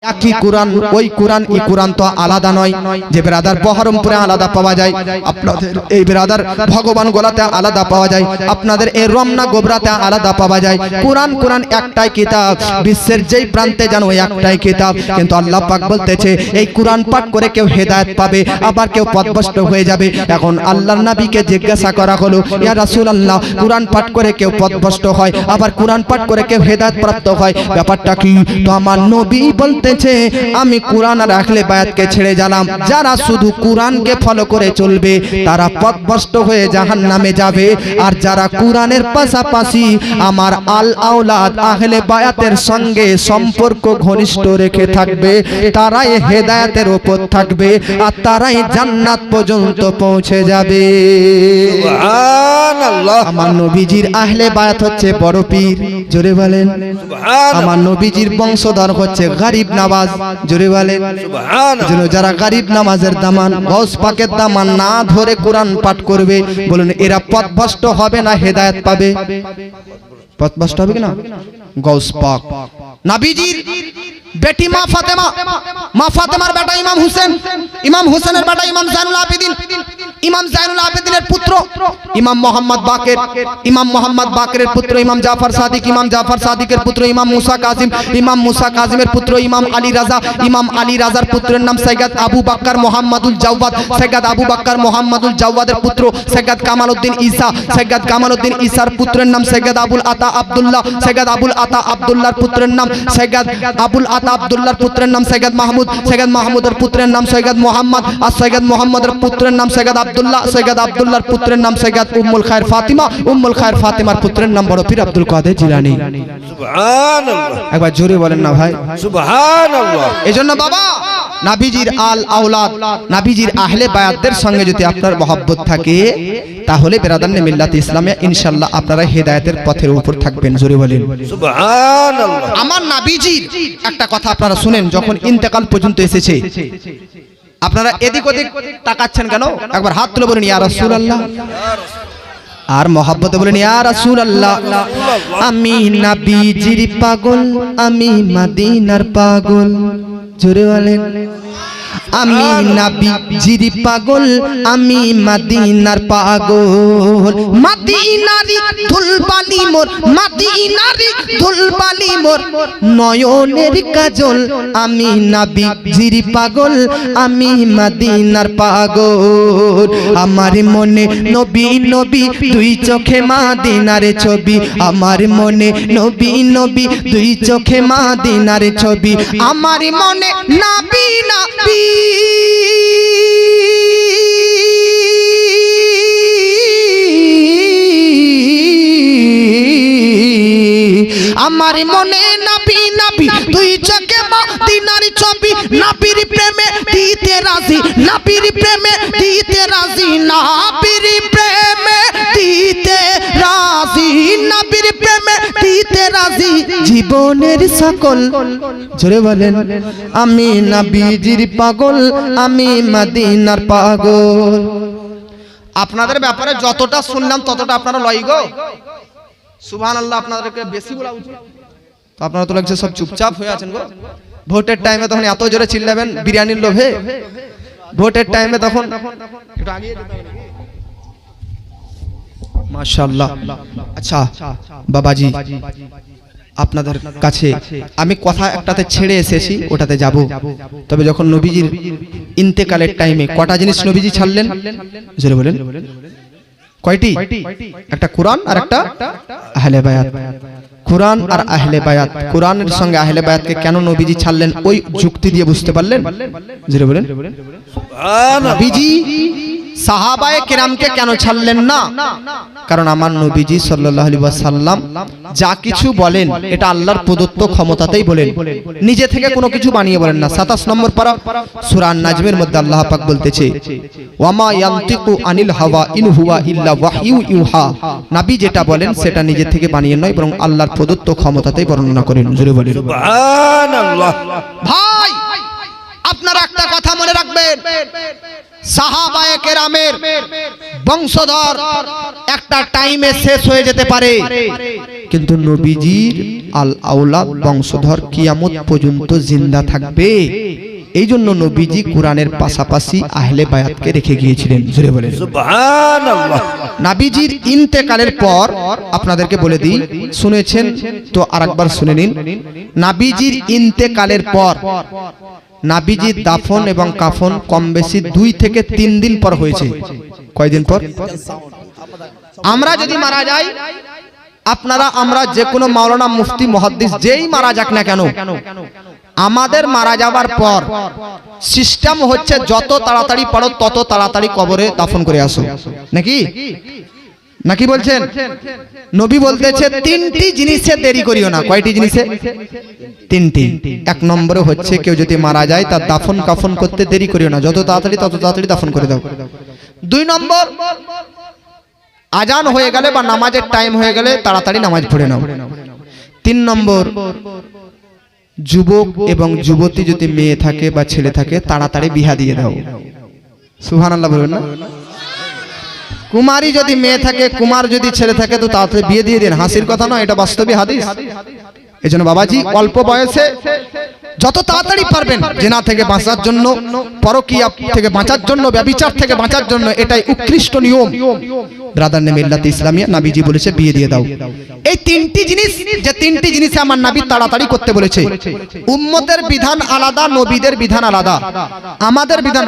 একই কোরআন, ওই কোরআন এই কোরআন তো আলাদা নয়। যে ব্রাদার বহরমপুরে আলাদা পাওয়া যায়, আপনাদের এই ব্রাদার ভগবান গোলাতে আলাদা পাওয়া যায়, আপনাদের এই রমনা গোবরাতে আলাদা পাওয়া যায়। কোরআন কোরআন একটাই কিতাব, বিশ্বের যেই প্রান্তে জানো একটাই কিতাব। কিন্তু আল্লাহ পাক বলতেছে এই কোরআন পাঠ করে কেউ হেদায়েত পাবে, আবার কেউ পথভ্রষ্ট হয়ে যাবে। এখন আল্লাহর নবীকে জিজ্ঞাসা করা হলো, ইয়া রাসূলুল্লাহ, কোরআন পাঠ করে কেউ পথভ্রষ্ট হয়, আবার কোরআন পাঠ করে কেউ হেদায়েত প্রাপ্ত হয়, ব্যাপারটা কি? তো আমার নবী বলতে আমি কোরআন আর আহলে বায়াতকে ছেড়ে গেলাম। যারা শুধু কোরআনকে ফলো করে চলবে তারা পথভ্রষ্ট হয়ে জাহান্নামে যাবে, আর যারা কোরআনের পাশাপাশি আমার আল আওলাদ আহলে বায়াতের সঙ্গে সম্পর্ক ঘনিষ্ঠ রেখে থাকবে তারাই হেদায়েতের উপর থাকবে, আর তারাই জান্নাত পর্যন্ত পৌঁছে যাবে। সুবহানাল্লাহ। আমার নবীজির আহলে বায়াত হচ্ছে বড় পীর, জোরে বলেন সুবহানাল্লাহ। আমার নবীজির বংশধর হচ্ছে গরিব নামাজ, জোরে বলেন সুবহানাল্লাহ। যারা গরিব নামাজের দামান, গৌস পাকের দামান না ধরে কোরআন পাঠ করবে, বলুন এরা পথভ্রষ্ট হবে না হেদায়েত পাবে? পথভ্রষ্ট হবে কি না? গৌস পাক নবীজির বেটি মা ফাতেমা, মা ফাতেমার বেটা ইমাম হোসেন, ইমাম হোসেনের বেটা ইমাম জাইনুল আবেদিন, ইমাম জাইনুল আবেদিনের পুত্র ইমাম মোহাম্মদ বাকের, ইমাম মোহাম্মদ বাকেরের পুত্র ইমাম জাফর সাদিক, ইমাম জাফর সাদিকের পুত্র ইমাম মুসা কাজিম, ইমাম মুসা কাজিমের পুত্র ইমাম আলী রাজা, ইমাম আলী রাজার পুত্রের নাম সৈয়দ আবু বকর মোহাম্মদুল জাওয়াদ, সৈয়দ আবু বকর মোহাম্মদুল জাওয়াদের পুত্র সৈয়দ কামালউদ্দিন ঈসা, সৈয়দ কামালউদ্দিন ঈসার পুত্রের নাম সৈয়দ আবুল আতা আব্দুল্লাহ, সৈয়দ আবুল আতা আব্দুল্লাহর পুত্রের নাম সৈয়দ আবুল আতা আব্দুল্লাহর পুত্রের নাম সৈয়দ মাহমুদ, সৈয়দ মাহমুদের পুত্রের নাম সৈয়দ মোহাম্মদ, আর সৈয়দ মোহাম্মদের পুত্রের নাম সৈয়দ আব্দুল্লাহ, সৈয়দ আব্দুল্লাহর পুত্রের নাম সৈয়দ উম্মুল খায়র ফাতিমা, উম্মুল খায়র ফাতিমার পুত্রের নাম বড় পীর আব্দুল কাদের জিলানী। সুবহানাল্লাহ। একবার জোরে বলেন না ভাই সুবহানাল্লাহ। এজন্য বাবা নবীজির আল আওলাদ, নবীজির আহলে বায়াতদের সঙ্গে যদি আপনার মহব্বত থাকে তাহলে বেরাদানে মিল্লাত ইসলামে ইনশাআল্লাহ আপনারা হেদায়েতের পথের উপর থাকবেন, জোরে বলেন সুবহানাল্লাহ। আমার নবীজির একটা কথা আপনারা শুনেন, যখন ইন্তেকাল পর্যন্ত এসেছে আপনারা এদিক ওদিক তাকাচ্ছেন কেন? একবার হাত তুলে বলেন ইয়া রাসূলুল্লাহ, আর মহব্বতে বলেন ইয়া রাসূলুল্লাহ। আমি নবীজির পাগল, আমি মদিনার পাগল, জোরে বলেন। আমি নবীজির পাগল, আমি মদিনার পাগল, মদিনারি ধুলবালি মোর, মদিনারি ধুলবালি মোর নয়নের কাজল। আমি নবীজির পাগল, আমি মদিনার পাগল। আমার মনে নবী নবী দুই চোখে মদিনার ছবি, আমার মনে নবী নবী দুই চোখে মদিনার ছবি, আমার মনে নবী নবী আমার মনে নবী নবী দুই চোখে মদিনার ছবি, নবীর প্রেমে দিতে রাজি, নবীর প্রেমে দিতে রাজি, নবীর প্রেমে দিতে রাজি, নবীর প্রেমে দিতে রাজি জীবনের সকল, জোরে বলেন। আমি নবীজির পাগল, আমি মদিনার পাগল। আপনাদের ব্যাপারে যতটা শুনলাম ততটা আপনারা লয় গো সুবহানাল্লাহ। আপনাদেরকে বেশি বলা উচিত তো আপনারা তো লাগছে সব চুপচাপ হয়ে আছেন গো। ভোটের টাইমে তখন এত জোরে চিল্লাবেন বিরিয়ানির লোভে, ভোটের টাইমে তখন একটু আগিয়ে যেতে হবে। মাশাআল্লাহ। আচ্ছা বাবাজি, আপনাদের কাছে আমি কথা একটাতে ছেড়ে এসেছি, ওটাতে যাব। তবে যখন নবীজির ইন্তেকালের টাইমে কটা জিনিস নবীজি ছাড়লেন, জোরে বলেন কয়টি? একটা কোরআন আর একটা আহলে বায়াত। কোরআন আর আহলে বায়াত, কোরআনের সঙ্গে আহলে বায়াতকে কেন নবীজি ছাড়লেন ওই যুক্তি দিয়ে বুঝতে পারলেন, জোরে বলেন সুবহানাল্লাহ। নবীজি সাহাবায়ে কেরামকে কেন ছাড়লেন না? কারণ আমার নবীজি সাল্লাল্লাহু আলাইহি ওয়াসাল্লাম যা কিছু বলেন এটা আল্লাহর প্রদত্ত ক্ষমতাতেই বলেন, নিজে থেকে কোনো কিছু বানিয়ে বলেন না। 27 নম্বর পারা সূরা আন-নাজমের মধ্যে আল্লাহ পাক বলতেছে ওয়ামা ইয়ানতিকু আনিল হাওয়া ইন হুয়া ইল্লা ওয়াহয়ু ইউহা। নবী যেটা বলেন সেটা নিজে থেকে বানিয়ে নয়, বরং আল্লাহর প্রদত্ত ক্ষমতাতেই বর্ণনা করেন, জোরে বলেন সুবহানাল্লাহ। ভাই আপনারা একটা কথা মনে রাখবেন, সাহাবায়ে কেরামের বংশধর একটা টাইমে শেষ হয়ে যেতে পারে, কিন্তু নবীজির আল আওলাদ বংশধর কিয়ামত পর্যন্ত জিন্দা থাকবে। এই জন্য নবীজি কোরআনের পাশাপাশি আহলে বায়াতকে রেখে গিয়েছিলেন। জোরে বলেন সুবহানাল্লাহ। নবীজির ইন্তেকালের পর আপনাদেরকে বলে দিই, শুনেছেন তো আরেকবার শুনে নিন। নবীজির ইন্তেকালের পর নবীজির দাফন এবং কাফন কম বেশি 2 থেকে 3 দিন পর হয়েছে। কয়দিন পর? আমরা যদি মারা যাই, আপনারা আমরা যে কোনো মাওলানা মুফতি মুহাদ্দিস যেই মারা যাক না কেন, আমাদের মারা যাওয়ার পর সিস্টেম হচ্ছে যত তাড়াতাড়ি পারো তত তাড়াতাড়ি কবরে দাফন করে আসো, নাকি নাকি বলছেন? নবী বলতেছে 3টি জিনিসে দেরি করিও না। কয়টি জিনিসে? 3টি। 1 নম্বরে হচ্ছে কেউ যদি মারা যায় তার দাফন কাফন করতে দেরি করিও না, যত তাড়াতাড়ি তত তাড়াতাড়ি দাফন করে দাও। 2 নম্বর, আজান হয়ে গেলে বা নামাজের টাইম হয়ে গেলে তাড়াতাড়ি নামাজ পড়ে নাও। 3 নম্বর, যুবক এবং যুবতী যদি মেয়ে থাকে বা ছেলে থাকে তাড়াতাড়ি বিয়া দিয়ে দাও। সুবহানাল্লাহ বলবেন না? কুমারী যদি মেয়ে থাকে, কুমার যদি ছেলে থাকে তো তাড়াতাড়ি বিয়ে দিয়ে দেন। হাসির কথা নয়, এটা বাস্তবে হাদিস। এজন্য বাবাজি অল্প বয়সে যত তাড়াতাড়ি পারবেন জিনা থেকে বাঁচার জন্য, পরকীয়া থেকে বাঁচার জন্য, ব্যভিচার থেকে বাঁচার জন্য, এটাই উৎকৃষ্ট নিয়ম। ব্রাদার নেম মিল্লাত ইসলামিয়া, নবীজি বলেছে বিয়ে দিয়ে দাও। এই 3টি জিনিস, যে 3টি জিনিসে আমার নবী তাড়াতাড়ি করতে বলেছে। উম্মতের বিধান আলাদা, নবীদের বিধান আলাদা। আমাদের বিধান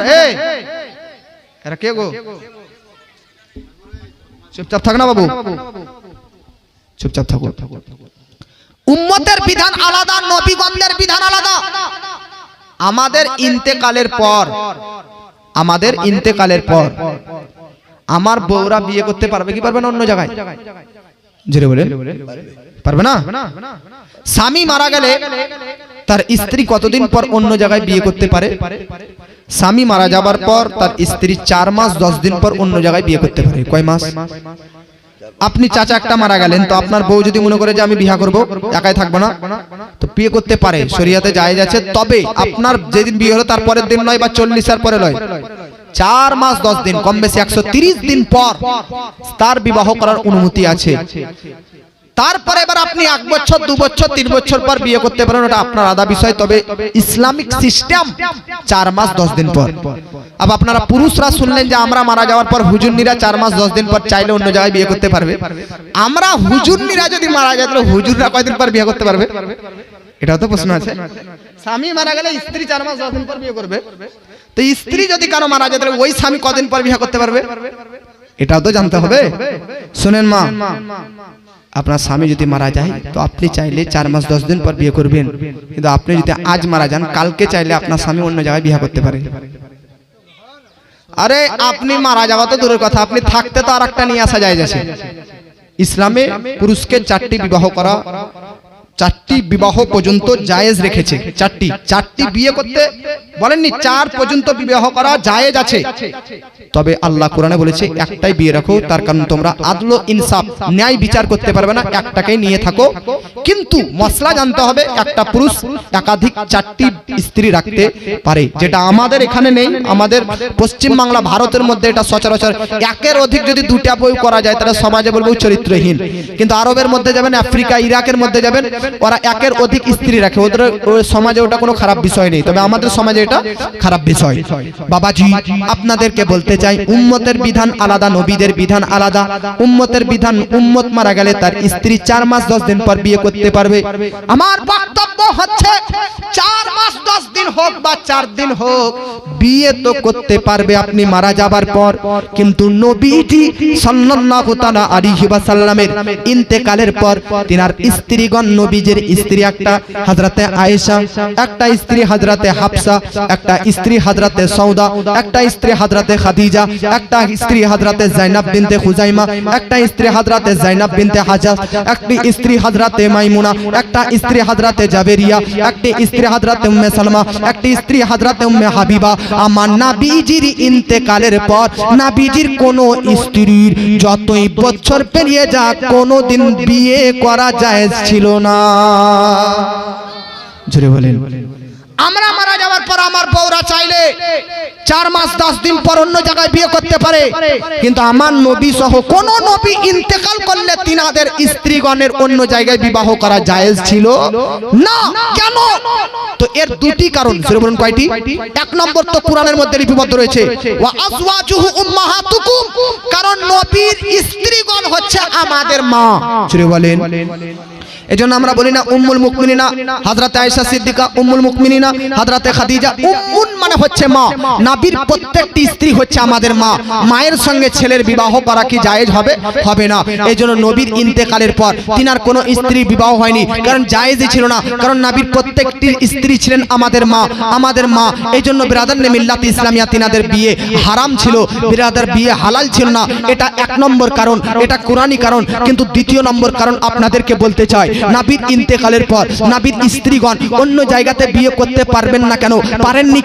এরা কে গো? চুপচাপ থাক না বাবু, চুপচাপ থাকো। উম্মতের বিধান আলাদা, নবীগণদের বিধান আলাদা। আমাদের ইন্তেকালের পর, আমাদের ইন্তেকালের পর আমার বউরা বিয়ে করতে পারবে কি পারবে না অন্য জায়গায়? জোরে বলেন, পারবে না? স্বামী মারা গেলে তার স্ত্রী কতদিন পর অন্য জায়গায় বিয়ে করতে পারে? স্বামী মারা যাবার পর তার স্ত্রী 4 মাস 10 দিন পর অন্য জায়গায় বিয়ে করতে পারে। কয় মাস? আপনি চাচা একটা মারা গেলেন, তো আপনার বউ যদি মনে করে যে আমি বিয়ে করব, একাই থাকবো না, তো বিয়ে করতে পারে, শরীয়তে জায়েজ আছে। তবে আপনার যেদিন বিয়ে হলো তার পরের দিন নয় বা 40 এর পরে নয়, 4 মাস 10 দিন, কম বেশি 130 দিন পর তার বিবাহ করার অনুমতি আছে। তারপরে এবার আপনি 1 বছর 2 বছর 3 বছর পর বিয়ে করতে পারেন, ওটা আপনার আলাদা বিষয়। তবে ইসলামিক সিস্টেম 4 মাস 10 দিন পর। अब আপনারা পুরুষরা শুনলেন যে আমরা মারা যাওয়ার পর হুজুরনিরা 4 মাস 10 দিন পর চাইলে অন্য জায়গায় বিয়ে করতে পারবে। আমরা হুজুরনিরা যদি মারা যায় তাহলে হুজুররা কয়দিন পর বিয়ে করতে পারবে? এটাও তো প্রশ্ন আছে। স্বামী মারা গেলে স্ত্রী 4 মাস 10 দিন পর বিয়ে করবে, তো স্ত্রী যদি কারো মারা যায় তাহলে ওই স্বামী কদিন পর বিয়ে করতে পারবে? এটাও তো জানতে হবে। শুনেন মা, আপনার স্বামী যদি মারা যায় তো আপনি চাইলে 4 মাস 10 দিন পর বিয়ে করবেন, কিন্তু আপনি যদি আজ মারা যান কালকে চাইলে আপনার স্বামী অন্য জায়গায় বিয়ে করতে পারে। আরে আপনি মারা যাওয়া তো দূরের কথা, আপনি থাকতে তো আরেকটা নিয়ে আসা যায়। ইসলামে পুরুষকে 4টি বিবাহ করা, 4টি বিবাহ পর্যন্ত জায়েজ রেখেছে। 4টি বিয়ে করতে বলেননি, 4 পর্যন্ত বিবাহ করা জায়েজ আছে। তবে আল্লাহ কোরআনে বলেছে একটাই বিয়ে রাখো, তার কারণ তোমরা আদল ইনসাফ ন্যায় বিচার করতে পারবে না, একটাকেই নিয়ে থাকো। কিন্তু মশলা জানতে হবে, একটা পুরুষ একাধিক 4টি স্ত্রী রাখতে পারে, যেটা আমাদের এখানে নেই। আমাদের পশ্চিম বাংলা ভারতের মধ্যে এটা সচরাচর। একের অধিক যদি 2টা বই করা যায় তাহলে সমাজে বলবো চরিত্রহীন। কিন্তু আরবের মধ্যে যাবেন, আফ্রিকা ইরাকের মধ্যে যাবেন, ওরা একের অধিক স্ত্রী রাখে, ওদের সমাজে ওটা কোনো খারাপ বিষয় নেই। তবে আমাদের সমাজে এটা খারাপ বিষয়। বাবাজি আপনাদেরকে বলতে চাই, উম্মতের বিধান আলাদা, নবীদের বিধান আলাদা। উম্মতের বিধান, উম্মত মারা গেলে তার স্ত্রী 4 মাস 10 দিন পর বিয়ে করতে পারবে। আমার বক্তব্য হচ্ছে 4 মাস 10 দিন হোক বা 4 দিন হোক, বিয়ে তো করতে পারবে আপনি মারা যাবার পর। কিন্তু নবীজি সাল্লাল্লাহু তাআলা আলাইহি ওয়াসাল্লামের ইন্তেকালের পর তিনার স্ত্রীগণ, নবীজির স্ত্রী একটা হযরতে আয়েশা, একটা স্ত্রী হযরতে হাফসা, একটা স্ত্রী হযরতে সৌদা, একটা স্ত্রী হযরতে খাদিজা, একটা স্ত্রী হযরতে যায়েনব বিনতে খুজাইমা, একটা স্ত্রী হযরতে যায়েনব বিনতে হাজাজ, একটি স্ত্রী হযরতে মাইমুনা, একটা স্ত্রী হযরতে জাবেরিয়া, একটি স্ত্রী হযরতে উম্মে সালমা, একটি স্ত্রী হযরতে উম্মে হাবিবা। আমার নবীজির ইন্তেকালের পর নবীজির কোন স্ত্রীর যতই বছর পেরিয়ে যাক কোনোদিন বিয়ে করা জায়েজ ছিল না। জোরে বলেন। আমরা মারা যাওয়ার পর আমার বউরা চাইলে 4 মাস 10 দিন পর অন্য জায়গায় বিয়ে করতে পারে, কিন্তু আমার নবী সহ কোন নবী ইন্তেকাল করলে তিনাদের স্ত্রীগণের অন্য জায়গায় বিবাহ করা জায়েজ ছিল না। কেন? তো এর দুটি কারণ। বলুন কয়টি? 1 নম্বর তো কোরআনের মধ্যে লিপিবদ্ধ রয়েছে ওয়া আজওয়াজুহু উম্মাহাতুকুম, কারণ নবীর স্ত্রীগণ হচ্ছে আমাদের মা। জোরে বলেন। এজন্য আমরা বলি না উম্মুল মুমিনিনা হযরত আয়েশা সিদ্দিকা, উম্মুল মুমিনিনা হযরত খাদিজা। উম্মুন মানে হচ্ছে মা। নবীর প্রত্যেকটি স্ত্রী হচ্ছে আমাদের মা। মায়ের সঙ্গে ছেলের বিবাহ করা কি জায়েজ হবে? হবে না। এজন্য নবীর ইন্তেকালের পর তিনার কোনো স্ত্রীর বিবাহ হয়নি, কারণ জায়েজই ছিল না, কারণ নবীর প্রত্যেকটি স্ত্রী ছিলেন আমাদের মা, আমাদের মা। এজন্য বিরাদার মিল্লাত ইসলামিয়া তিনাদের বিয়ে হারাম ছিল, বিরাদার বিয়ে হালাল ছিল না। এটা 1 নম্বর কারণ, এটা কোরআনী কারণ। কিন্তু দ্বিতীয় নম্বর কারণ আপনাদেরকে বলতে চাই, নবীর ইন্তেকালের পর নবীর স্ত্রীগণ অন্য জায়গাতে বিয়ে করতে পারবেন না। কেন পারেননি?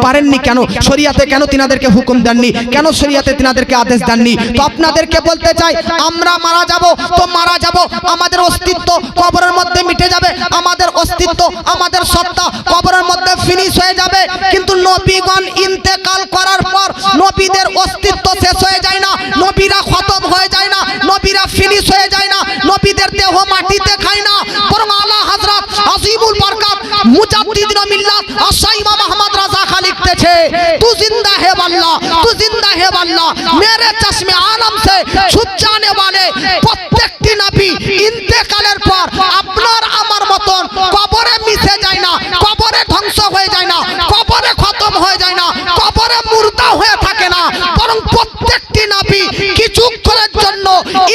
পারেননি কেন? শরীয়তে কেন তিনাদেরকে হুকুম দেননি? কেন শরীয়তে তিনাদেরকে আদেশ দেননি? তো আপনাদেরকে বলতে চাই, আমরা মারা যাব তো মারা যাব, আমাদের অস্তিত্ব কবরের মধ্যে মিটে যাবে, আমাদের অস্তিত্ব আমাদের সত্তা কবরের মধ্যে ফিনিশ হয়ে যাবে। কিন্তু নবীগণ ইন্তেকাল করার পর নবীদের অস্তিত্ব শেষ হয়ে যায় না, নবীরা খতম হয়ে যায় না, নবীরা ফিনিশ হয়ে যায় না, নবীদের দেহ মাটিতে খায় না, বরং আলা হযরত আজিমুল বরকত মুজাদ্দিদিন মিল্লাত শাহ ইমাম আহমদ রাজা খান লিখতেছে, তু জিন্দা হে আল্লাহ, তু জিন্দা হে আল্লাহ, মেরে চশমে আলম সে ছুট जाने वाले। প্রত্যেকটি নবী ইন্তেকালের পর আপনার আমার মতন কবরে মিশে যায় না, কবরে ধ্বংস হয়ে যায় না, কবরে খতম হয়ে যায় না, কবরে মুর্দা হয়ে থাকে না, বরং প্রত্যেকটি নবী কিছুক্ষণের জন্য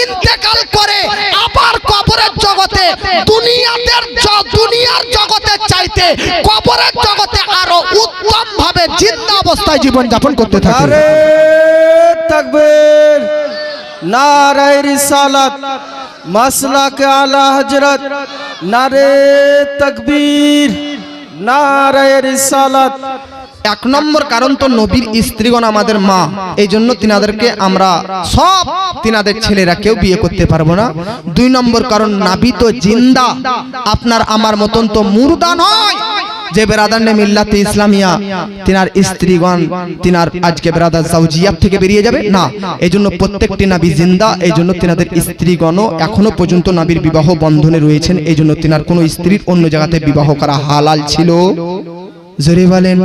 ইন্তেকাল করে আবার কবরের জগতে দুনিয়ার জগতের চাইতে কবরের জগতে আরো উত্তম ভাবে জিন্দা অবস্থায় জীবন যাপন করতে থাকে। নারে তাকবীর, নারে রিসালাত, মাসলাক আলা হযরত, নারে তাকবীর, নারে রিসালাত। 1 নম্বর কারণ তো নবীর স্ত্রীগণ আমাদের মা, এই জন্য তিনাদেরকে আমরা সব তিনাদের ছেলেরা কেউ বিয়ে করতে পারবো না। 2 নম্বর কারণ নবী তো জিন্দা, আপনার আমার মতন তো মুর্দা নয় যে বেরাদার নে মিল্লাতে ইসলামিয়া তিনার স্ত্রীগণ তিনার আজকে বেরাদার জাওজিয়াত থেকে বেরিয়ে যাবে না। এই জন্য প্রত্যেকটি নবী জিন্দা, এই জন্য তিনাদের স্ত্রীগণও এখনো পর্যন্ত নবীর বিবাহ বন্ধনে রয়েছেন। এই জন্য তিনার কোনো স্ত্রীর অন্য জায়গাতে বিবাহ করা হালাল ছিল। জোরে বলেন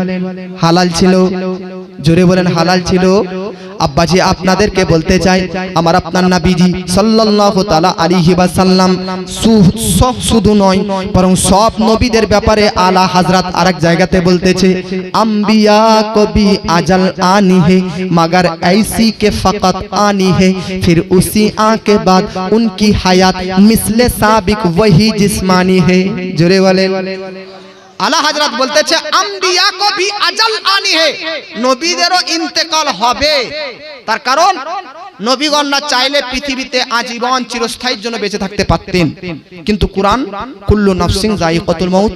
হালাল ছিল, জোরে বলেন হালাল ছিল। আব্বাজি আপনাদেরকে বলতে চাই, আমার আপনার নবীজি সাল্লাল্লাহু তাআলা আলাইহি ওয়াসাল্লাম শুধু নয় বরং সব নবীদের ব্যাপারে আলা হযরত আরেক জায়গাতে বলতেছে, আম্বিয়া কবি আজল আনি হে মगर ऐसी के फकत आनी है फिर उसी आके बाद उनकी हयात मिसले साबिक वही जिस्मानी है। जोरे वाले আলা হযরত বলতেছে, আম্বিয়া কো ভি আজল আনি হে, নবীদেরও ইন্তেকাল হবে। তার কারণ নবীগণ না চাইলে পৃথিবীতে আজীবন চিরস্থায়ীর জন্য বেঁচে থাকতে পারতেন, কিন্তু কুরআন কুল্লু নাফসিন যায়িকাতুল মাউত,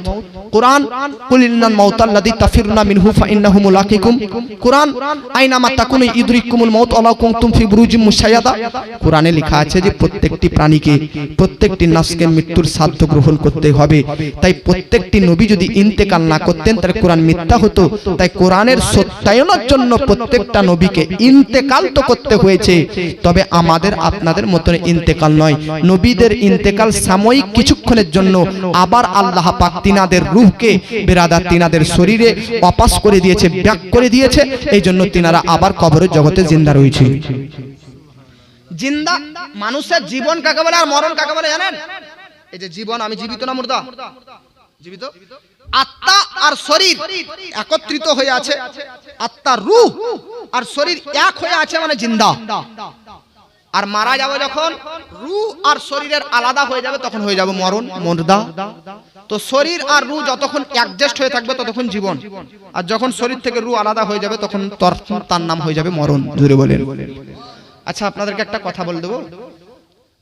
কুরআন কুল ইন্নাল মাউতাল্লাযী তাফিরুনা মিনহু ফাইন্নাহু মুলাকিকুম, কুরআন আইনামা তাকুনু ইদরিকুমুল মাউত ওয়া কুনতুম ফি বুরুজিম মুশাইয়াদা। কুরআনে লেখা আছে যে প্রত্যেকটি প্রাণীকে, প্রত্যেকটি নাফসকে মৃত্যুর সাধ্য গ্রহণ করতে হবে। তাই প্রত্যেকটি নবী যদি ইন্তেকাল না করতেন তাহলে কোরআন মিথ্যা হতো। তাই কোরআনের সত্যায়নের জন্য প্রত্যেকটা নবীকে ইন্তেকাল তো করতে হয়েছে, তবে আমাদের আপনাদের মতন ইন্তেকাল নয়। নবীদের ইন্তেকাল সাময়িক কিছুক্ষণের জন্য, আবার আল্লাহ পাক তিনাদের রূহকে বেরাদার তিনাদের শরীরে ওয়াপাস করে দিয়েছে, ব্যাক করে দিয়েছে। এই জন্য তিনারা আবার কবরের জগতে জিন্দা রয়েছে। জিন্দা মানুষের জীবন কাকে বলে আর মরণ কাকে বলে জানেন? এই যে জীবন, আমি জীবিত না মুর্দা? জীবিত। আত্মা আর শরীর একত্রিত হয়ে আছে, আত্মা রূহ আর শরীর এক হয়ে আছে মানে জিন্দা। আর মারা যাবে যখন রূহ আর শরীরের আলাদা হয়ে যাবে তখন হয়ে যাবে মরণ, মুর্দা। তো শরীর আর রূহ যতক্ষণ অ্যাডজাস্ট হয়ে থাকবে ততক্ষণ জীবন, আর যখন শরীর থেকে রূহ আলাদা হয়ে যাবে তখন তার নাম হয়ে যাবে মরণ। জোরে বলেন। আচ্ছা আপনাদেরকে একটা কথা বলে দেবো,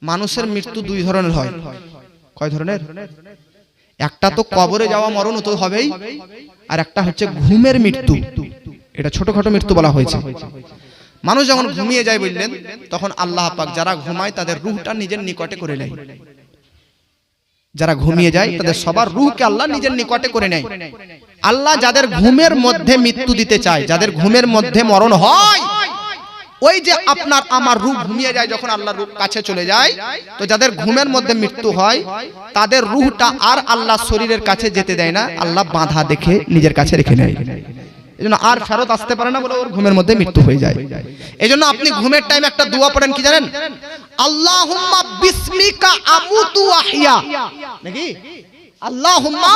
মানুষের মৃত্যু 2 ধরনের হয়। কয় ধরনের? একটা তো কবরে যাওয়া মরণ তো হবেই, আর একটা হচ্ছে ঘুমের মৃত্যু। এটা ছোটখাটো মৃত্যু বলা হয়েছে। মানুষ যখন ঘুমিয়ে যায় বললেন, তখন আল্লাহ পাক যারা ঘুমায় তাদের রূহটা নিজের নিকটে করে নেয়। যারা ঘুমিয়ে যায় তাদের সবার রূহকে আল্লাহ নিজের নিকটে করে নেয়। আল্লাহ যাদের ঘুমের মধ্যে মৃত্যু দিতে চায়, যাদের ঘুমের মধ্যে মরণ হয়, ওই যে আপনার আমার রূহ ঘুমিয়ে যায়, যখন আল্লাহর রূহ কাছে চলে যায়, তো যাদের ঘুমের মধ্যে মৃত্যু হয় তাদের রূহটা আর আল্লাহ শরীরের কাছে যেতে দেয় না, আল্লাহ বাঁধা দেখে নিজের কাছে রেখে নেয়। এজন্য আর ফেরত আসতে পারে না বলে ওর ঘুমের মধ্যে মৃত্যু হয়ে যায়। এজন্য আপনি ঘুমের টাইমে একটা দোয়া পড়েন, কি জানেন? আল্লাহুম্মা বিসমিকা আমুতু আহইয়া, নাকি আল্লাহুম্মা,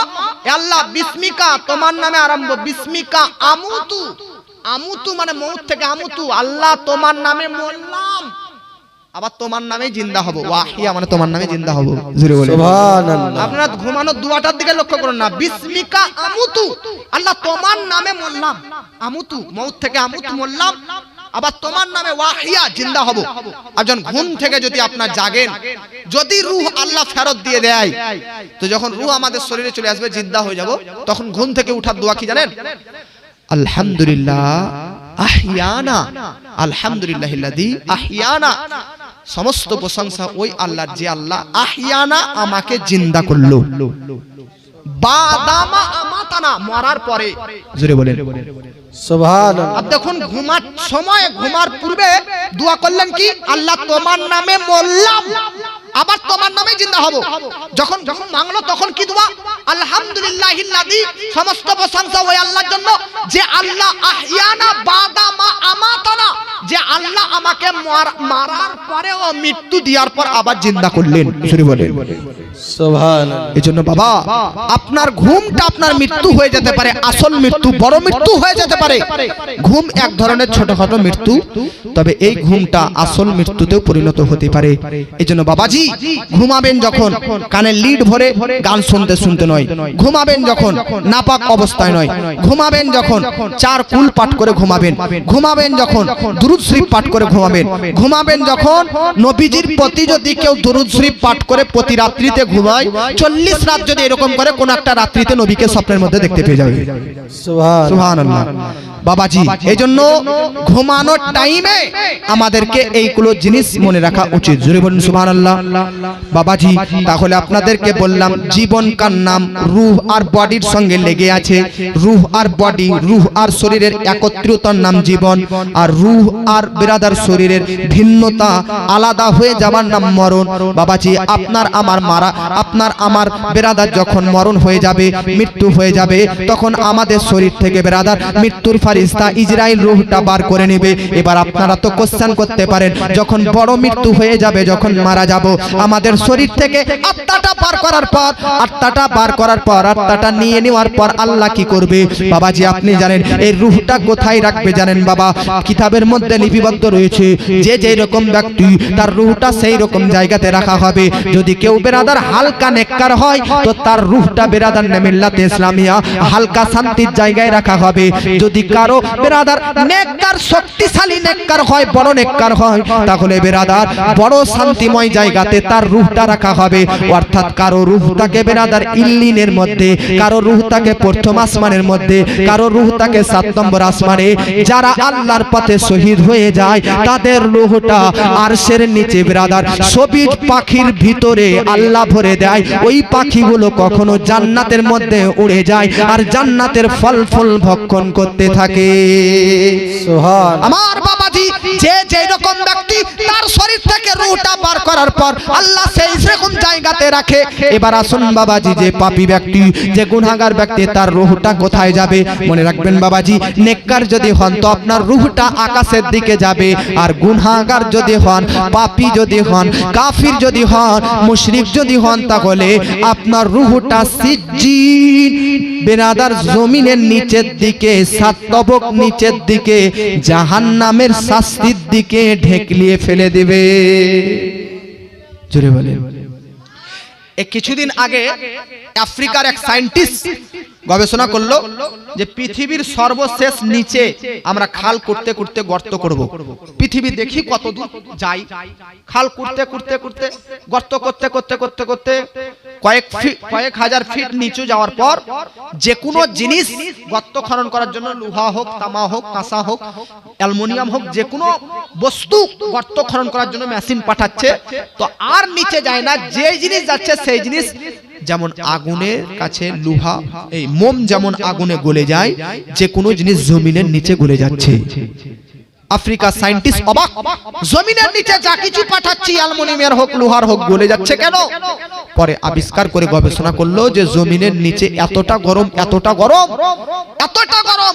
এ আল্লাহ বিসমিকা, তোমার নামে আরম্ভ, বিসমিকা আমুতু, আমুতু মানে মউত থেকে আমুতু, আল্লাহ তোমার নামে মরলাম, আবার তোমার নামে জিন্দা হব, ওয়াহিয়া মানে তোমার নামে জিন্দা হব। জোরে বলেন সুবহানাল্লাহ। আপনারা ঘুমানোর দুয়াটার দিকে লক্ষ্য করুন না, বিসমিকা আমুতু, আল্লাহ তোমার নামে মরলাম, আমুতু মউত থেকে আমুতু মরলাম, আবার তোমার নামে ওয়াহিয়া জিন্দা হব। আর যখন ঘুম থেকে যদি আপনার জাগেন, যদি রূহ আল্লাহ ফেরত দিয়ে দেয়, তো যখন রূহ আমাদের শরীরে চলে আসবে, জিন্দা হয়ে যাব, তখন ঘুম থেকে উঠার দোয়া কি জানেন? আলহামদুলিল্লাহ আহিয়ানা, আলহামদুলিল্লাহিল্লাযী আহিয়ানা, সমস্ত প্রশংসা ওই আল্লাহর যে আল্লাহ আহিয়ানা আমাকে জিন্দা করলো, বাদামা আমাতানা মরার পরে। জোরে বলেন সুবহানাল্লাহ। আপ দেখুন ঘুমার সময়, ঘুমার পূর্বে দোয়া করলেন কি? আল্লাহ তোমার নামে মরলাম, আবার তোমার নামে জিন্দা হব। যখন যখন মাংলো তখন কি দোয়া? আলহামদুলিল্লাহিল্লাযী, সমস্ত প্রশংসা ওই আল্লাহর জন্য যে আল্লাহ আহিয়ানা বাদামা আমাতানা, যে আল্লাহ আমাকে মারার পরে ও মৃত্যু দেওয়ার পর আবার জিন্দা করলেন। সরি বলেন সুবহানাল্লাহ। এজন্য বাবা, আপনার ঘুমটা আপনার মৃত্যু হয়ে যেতে পারে, আসল মৃত্যু, বড় মৃত্যু হয়ে যেতে পারে। ঘুম এক ধরনের ছোটখাটো মৃত্যু, তবে এই ঘুমটা আসল মৃত্যুতেও পরিণত হতে পারে। এজন্য বাবাজি, ঘুমাবেন যখন কানে লিড ভরে গান শুনতে শুনতে নয়, ঘুমাবেন যখন নাপাক অবস্থায় নয়, ঘুমাবেন যখন চার কুল পাঠ করে ঘুমাবেন, ঘুমাবেন যখন দুরূদ শরীফ পাঠ করে ঘুমাবেন, ঘুমাবেন যখন নবীজির প্রতি যদি কেউ দুরূদ শরীফ পাঠ করে প্রতি রাত্রিতে ঘুমায়, 40 রাত যদি এরকম করে, কোন একটা রাত্রিতে নবীকে স্বপ্নের মধ্যে দেখতে পেয়ে যাবে। সুবহানাল্লাহ। বাবাজি, এইজন্য ঘুমানোর টাইমে আমাদেরকে এইগুলো জিনিস মনে রাখা উচিত। জোরে বলুন সুবহানাল্লাহ। বাবাজি, তাহলে আপনাদেরকে বললাম জীবনকার নাম রূহ আর বডির সঙ্গে লেগে আছে। রূহ আর বডি, রূহ আর শরীরের একত্রিতর নাম জীবন, আর রূহ আর বিরাদার শরীরের ভিন্নতা আলাদা হয়ে যাবার নাম মরণ। বাবাজি, আপনার আমার বিরাদার যখন মরণ হয়ে যাবে, মৃত্যু হয়ে যাবে, তখন আমাদের শরীর থেকে বিরাদার মৃত্যুর ফারিস্তা ইজরাইল রূহটা বার করে নেবে। এবার আপনারা তো কোশ্চেন করতে পারেন, যখন বড় মৃত্যু হয়ে যাবে, যখন মারা যাব, আমাদের শরীর থেকে আত্মাটা বার করার পর, আত্মাটা নিয়ে নেওয়ার পর আল্লাহ কি করবে? বাবাজি, আপনি জানেন এই রূহটা কোথায় রাখবে জানেন? বাবা, কিতাবের মধ্যে লিপিবদ্ধ রয়েছে, যে যেই রকম ব্যক্তি তার রূহটা সেই রকম জায়গাতে রাখা হবে। যদি কেউ বেরাদার হালকা নেককার হয়, তো তার রূহটা বেরাদার মিল্লাতে ইসলামিয়া হালকা শান্তির জায়গায় রাখা হবে। যদি কারো বেরাদার নেককার, শক্তিশালী নেককার হয়, বড় নেককার হয়, তাহলে বেরাদার বড় শান্তিময় জায়গাতে তার রূহটা রাখা হবে। অর্থাৎ কারো রূহটাকে বেরাদার ইল্লিনের মধ্যে, কারো রূহটাকে প্রথম আসমানের মধ্যে, কারো রূহটাকে 7 নম্বর আসমানে। যারা আল্লাহর পথে শহীদ হয়ে যায়, তাদের রূহটা আরশের নিচে বেরাদার সবুজ পাখির ভিতরে আল্লাহ ভরে দেয়। ওই পাখিগুলো কখনো জান্নাতের মধ্যে উড়ে যায় আর জান্নাতের ফল ভক্ষণ করতে থাকে। সুবহান। আমার বাবাজি, যে যেই রকম ব্যক্তি তার শরীর থেকে রূহটা বার করার পর আল্লাহ সেই রকম জায়গাতে রাখে। এবার আসুন বাবাজি, যে পাপী ব্যক্তি, যে গুনাহগার ব্যক্তি, তার রূহটা কোথায় যাবে? মনে রাখবেন বাবাজি, নেককার যদি হন তো আপনার রূহটা আকাশের দিকে যাবে, আর গুনাহগার যদি হন, পাপী যদি হন, কাফির যদি হন, মুশরিক যদি হন, তাহলে আপনার রূহটা সিজ্জিন বেরাদার জমিনের নিচের দিকে, 7 তবক নিচের দিকে, জাহান্নামের শাস্তির দিকে ঢেকলিয়ে ফেলে দিবে। জোরে বলে। কিছুদিন আগে আফ্রিকার এক সায়েন্টিস্ট গবেষণা করলো যে পৃথিবীর সর্বশেষ নিচে আমরা খাল করতে করতে গর্ত করব। পৃথিবী দেখি কত দূর যাই, খাল করতে করতে করতে গর্ত করতে করতে করতে করতে কয়েক হাজার ফিট নিচু যাওয়ার পর যে কোনো জিনিস গর্ত খনন করার জন্য, লোহা হোক, তামা হোক, কাঁসা হোক, অ্যালুমিনিয়াম হোক, যে কোনো বস্তু গর্ত খনন করার জন্য মেশিন পাঠাচ্ছে, তো আর নিচে যায় না, যে জিনিস যাচ্ছে সেই জিনিস যেমন আগুনের কাছে লোহা এই মোম যেমন আগুনে গলে যায়, যে কোনো জিনিস জমিনের নিচে গলে যাচ্ছে। আফ্রিকা সায়েন্টিস্ট অবাক, জমিনের নিচে যা কিছু পাঠাচ্ছি অ্যালুমিনিয়ামের হোক লোহার হোক গলে যাচ্ছে কেন? পরে আবিষ্কার করে গবেষণা করলো যে জমিনের নিচে এতটা গরম, এতটা গরম, এতটা গরম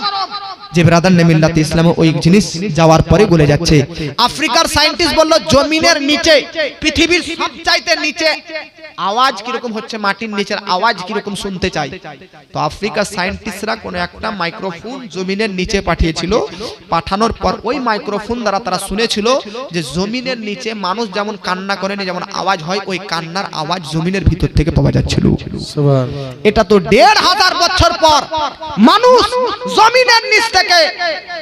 যে ব্রাদার নেমিল্লাত ইসলামে ওই জিনিস যাওয়ার পরে গলে যাচ্ছে। আফ্রিকার সায়েন্টিস্ট বলল জমিনের নিচে, পৃথিবীর সবচাইতে নিচে আওয়াজ কিরকম হচ্ছে, মাটির নিচের আওয়াজ কিরকম শুনতে চাই। তো আফ্রিকার সায়েন্টিস্টরা কোন একটা মাইক্রোফোন জমিনের নিচে পাঠিয়েছিল, পাঠানোর পর ওই মাইক্রোফোন দ্বারা তারা শুনেছিল যে জমিনের নিচে মানুষ যেমন কান্না করে, যেমন আওয়াজ হয়, ওই কান্নার আওয়াজ জমিনের ভিতর থেকে পাওয়া যাচ্ছিল। এটা তো ১৫০০ বছর পর মানুষ জমিনের নিচ থেকে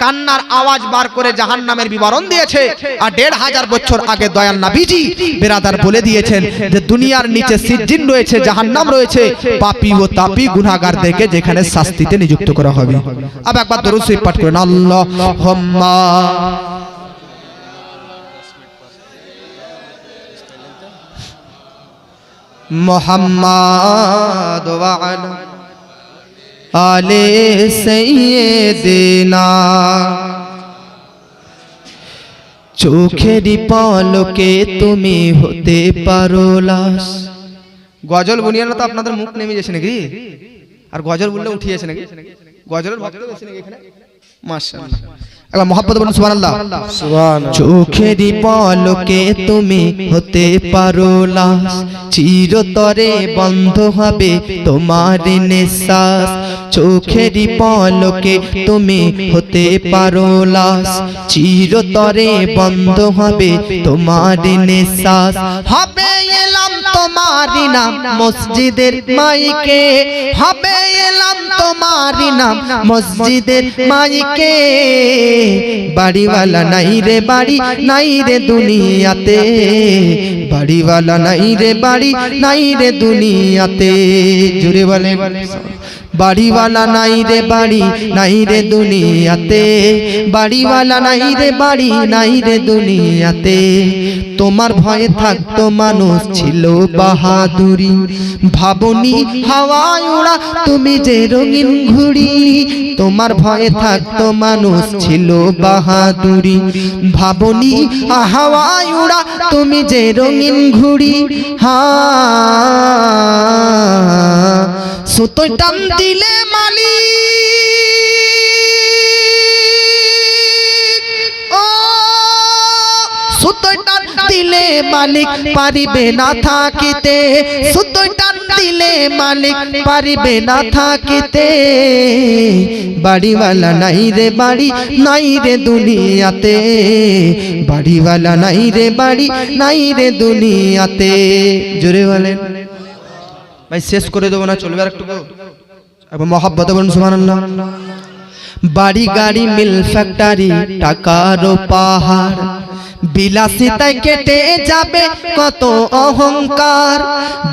কান্নার আওয়াজ বার করে জাহান্নামের বিবরণ দিয়েছে। আর ১৫০০ বছর আগে দয়াল নবীজি বেরাদার বলে দিয়েছেন যে দুনিয়ার নিচে সিজ্জিন রয়েছে, জাহান্নাম রয়েছে, পাপী ও তাপী গুনাহগারদেরকে যেখানে শাস্তিতে নিযুক্ত করা হবে। আবার একবার দরুদ শরীফ পাঠ করেন, আল্লাহুম্মা মুহাম্মাদ ওয়া আলা আলে সাইয়্যিদিনা। চোখেরই পলকে তুমি হতে পারো লাশ। গজল বুনিয়ে না তো আপনাদের মুখ নেমে যাচ্ছে নাকি? আর গজল বললে উঠিয়ে যাচ্ছে নাকি? গজলের ভক্ত আছে নাকি এখানে? মাশাআল্লাহ, আল্লাহ মোহাম্মদ বলুন সুবহানাল্লাহ। সুবহানাল্লাহ। চোখেরই পলকে তুমি হতে পারো লাশ, চিরতরে বন্ধ হবে তোমার নিঃশ্বাস। চোখেরই পলকে তুমি হতে পারো লাশ, চিরতরে বন্ধ হবে তোমার নিঃশ্বাস। হবে এলাম তোমারই নাম মসজিদের মাইকে, হবে এলাম তোমারই নাম মসজিদের মাইকে। বাড়িওয়ালা নাই রে বাড়ি নাই রে দুনিয়াতে, বাড়িওয়ালা নাই রে বাড়ি নাই রে দুনিয়াতে। জুড়ে বলে বাড়িওয়ালা নাই রে বাড়ি নাই রে দুনিয়াতে, বাড়িওয়ালা নাই রে বাড়ি নাই রে দুনিয়াতে। তোমার ভয়ে থাকতো মানুষ ছিল বাহাদুরি, ভাবনি হাওয়ায় উড়া তুমি যে রঙিন ঘুড়ি। তোমার ভয়ে থাকতো মানুষ ছিল বাহাদুরি, ভাবনি হাওয়ায় উড়া তুমি যে রঙিন ঘুড়ি। সুতোয় টান দিলে মালিক, ও সুতোয় টান দিলে মালিক পারিবে না থাকিতে, সুতোয় টান দিলে মালিক পারিবে না থাকিতে। বাড়িওয়ালা নাই রে বাড়ি নাই রে দুনিয়াতে, বাড়িওয়ালা নাই রে বাড়ি নাই রে দুনিয়াতে। জোরে বলেন ভাই, শেষ করে দেবো না, চলবে আর একটু মহব্বতে বলুন সুবহানাল্লাহ। বাড়ি গাড়ি মিল ফ্যাক্টরি টাকার পাহাড়, বিলাসিতায় কেটে যাবে কত অহংকার।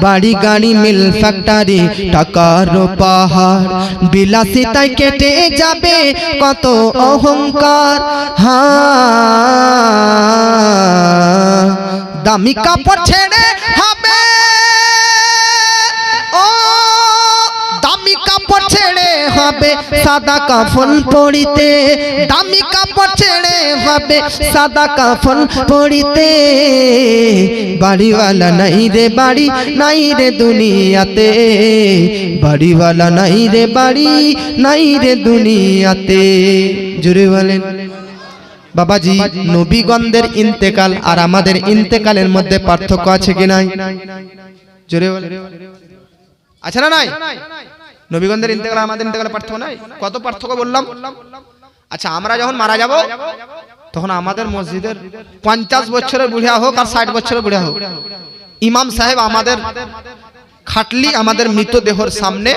বাড়ি গাড়ি মিল ফ্যাক্টরি টাকার পাহাড়, বিলাসিতায় কেটে যাবে কত অহংকার। দামি কাপড় ছেড়ে হবে, দামি কাপড় ছেড়ে হবে সাদা কাফন পরিতে, দামি কাপড় ছেড়ে হবে সাদা কাফন পরিতে। বাড়িওয়ালা নাই রে বাড়ি নাই রে দুনিয়াতে, বাড়িওয়ালা নাই রে বাড়ি নাই রে দুনিয়াতে। জুড়ে বলেন বাবাজি, নবীগণদের ইন্তেকাল আর আমাদের ইন্তেকালের মধ্যে পার্থক্য আছে কি নাই? জুড়ে বলেন আছে না নাই? নবীগণদের ইন্তেকাল আমাদের ইন্তেকালের পার্থক্য নাই? কত পার্থক্য বললাম। আচ্ছা, আমরা যখন মারা যাব তখন আমাদের মসজিদের 50 বছরের বুড়িয়া হোক আর 60 বছরের বুড়িয়া হোক, ইমাম সাহেব আমাদের খাটলি আমাদের মৃতদেহের সামনে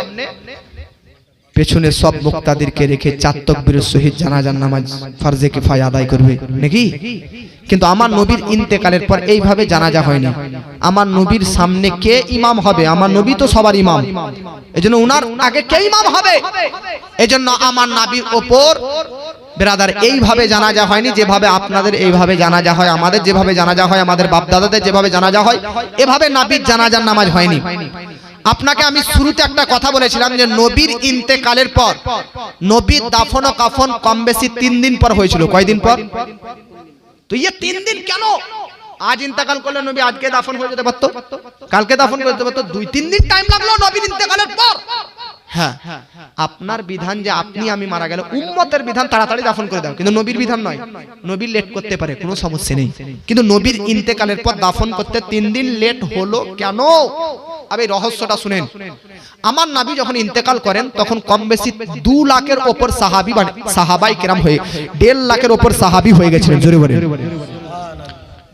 পেছনে সব মুক্তাদিরকে রেখে 4 তাকবীরের সহিত জানাজার নামাজ ফরজে কিফায়া আদায় করবে নাকি? কিন্তু আমার নবীর ইন্তেকালের পর এইভাবে জানাজা হয়নি। আমার নবীর সামনে কে ইমাম হবে? আমার নবী তো সবার ইমাম, এজন্য উনার আগে কে ইমাম হবে? এজন্য আমার নবীর উপর ব্রাদার এইভাবে জানাজা হয়নি যেভাবে আপনাদের এইভাবে জানাজা হয়, আমাদের যেভাবে জানাজা হয়, আমাদের বাপ দাদাদের যেভাবে জানাজা হয়, এভাবে নবীর জানাজার নামাজ হয়নি। আপনাকে আমি শুরুতে একটা কথা বলেছিলাম যে নবীর ইন্তেকালের পর নবীর দাফন ও কাফন কম বেশি 3 দিন পর হয়েছিল। কয়দিন পর? তো এই 3 দিন কেন? আজ ইন্তেকাল করলে নবী আজকে দাফন হয়ে যেতে পারতো, কালকে দাফন করে যেতে পারতো, 2-3 দিন টাইম লাগলো নবীর ইন্তেকালের পর। হ্যাঁ, আপনার বিধান যে আপনি আমি মারা গেলে উম্মতের বিধান তাড়াতাড়ি দাফন করে দাও, কিন্তু নবীর বিধান নয়। নবী লেট করতে পারে, কোনো সমস্যা নেই, কিন্তু নবীর ইন্তেকালের পর দাফন করতে 3 দিন লেট হলো কেন? আবে রহস্যটা শুনেন। আমার নবী যখন ইন্তেকাল করেন তখন কম বেশি 2 লাখের উপর সাহাবী মানে সাহাবায়ে কেরাম হয়ে 1.5 লাখের উপর সাহাবী হয়ে গেছিলেন। জোরে বলেন,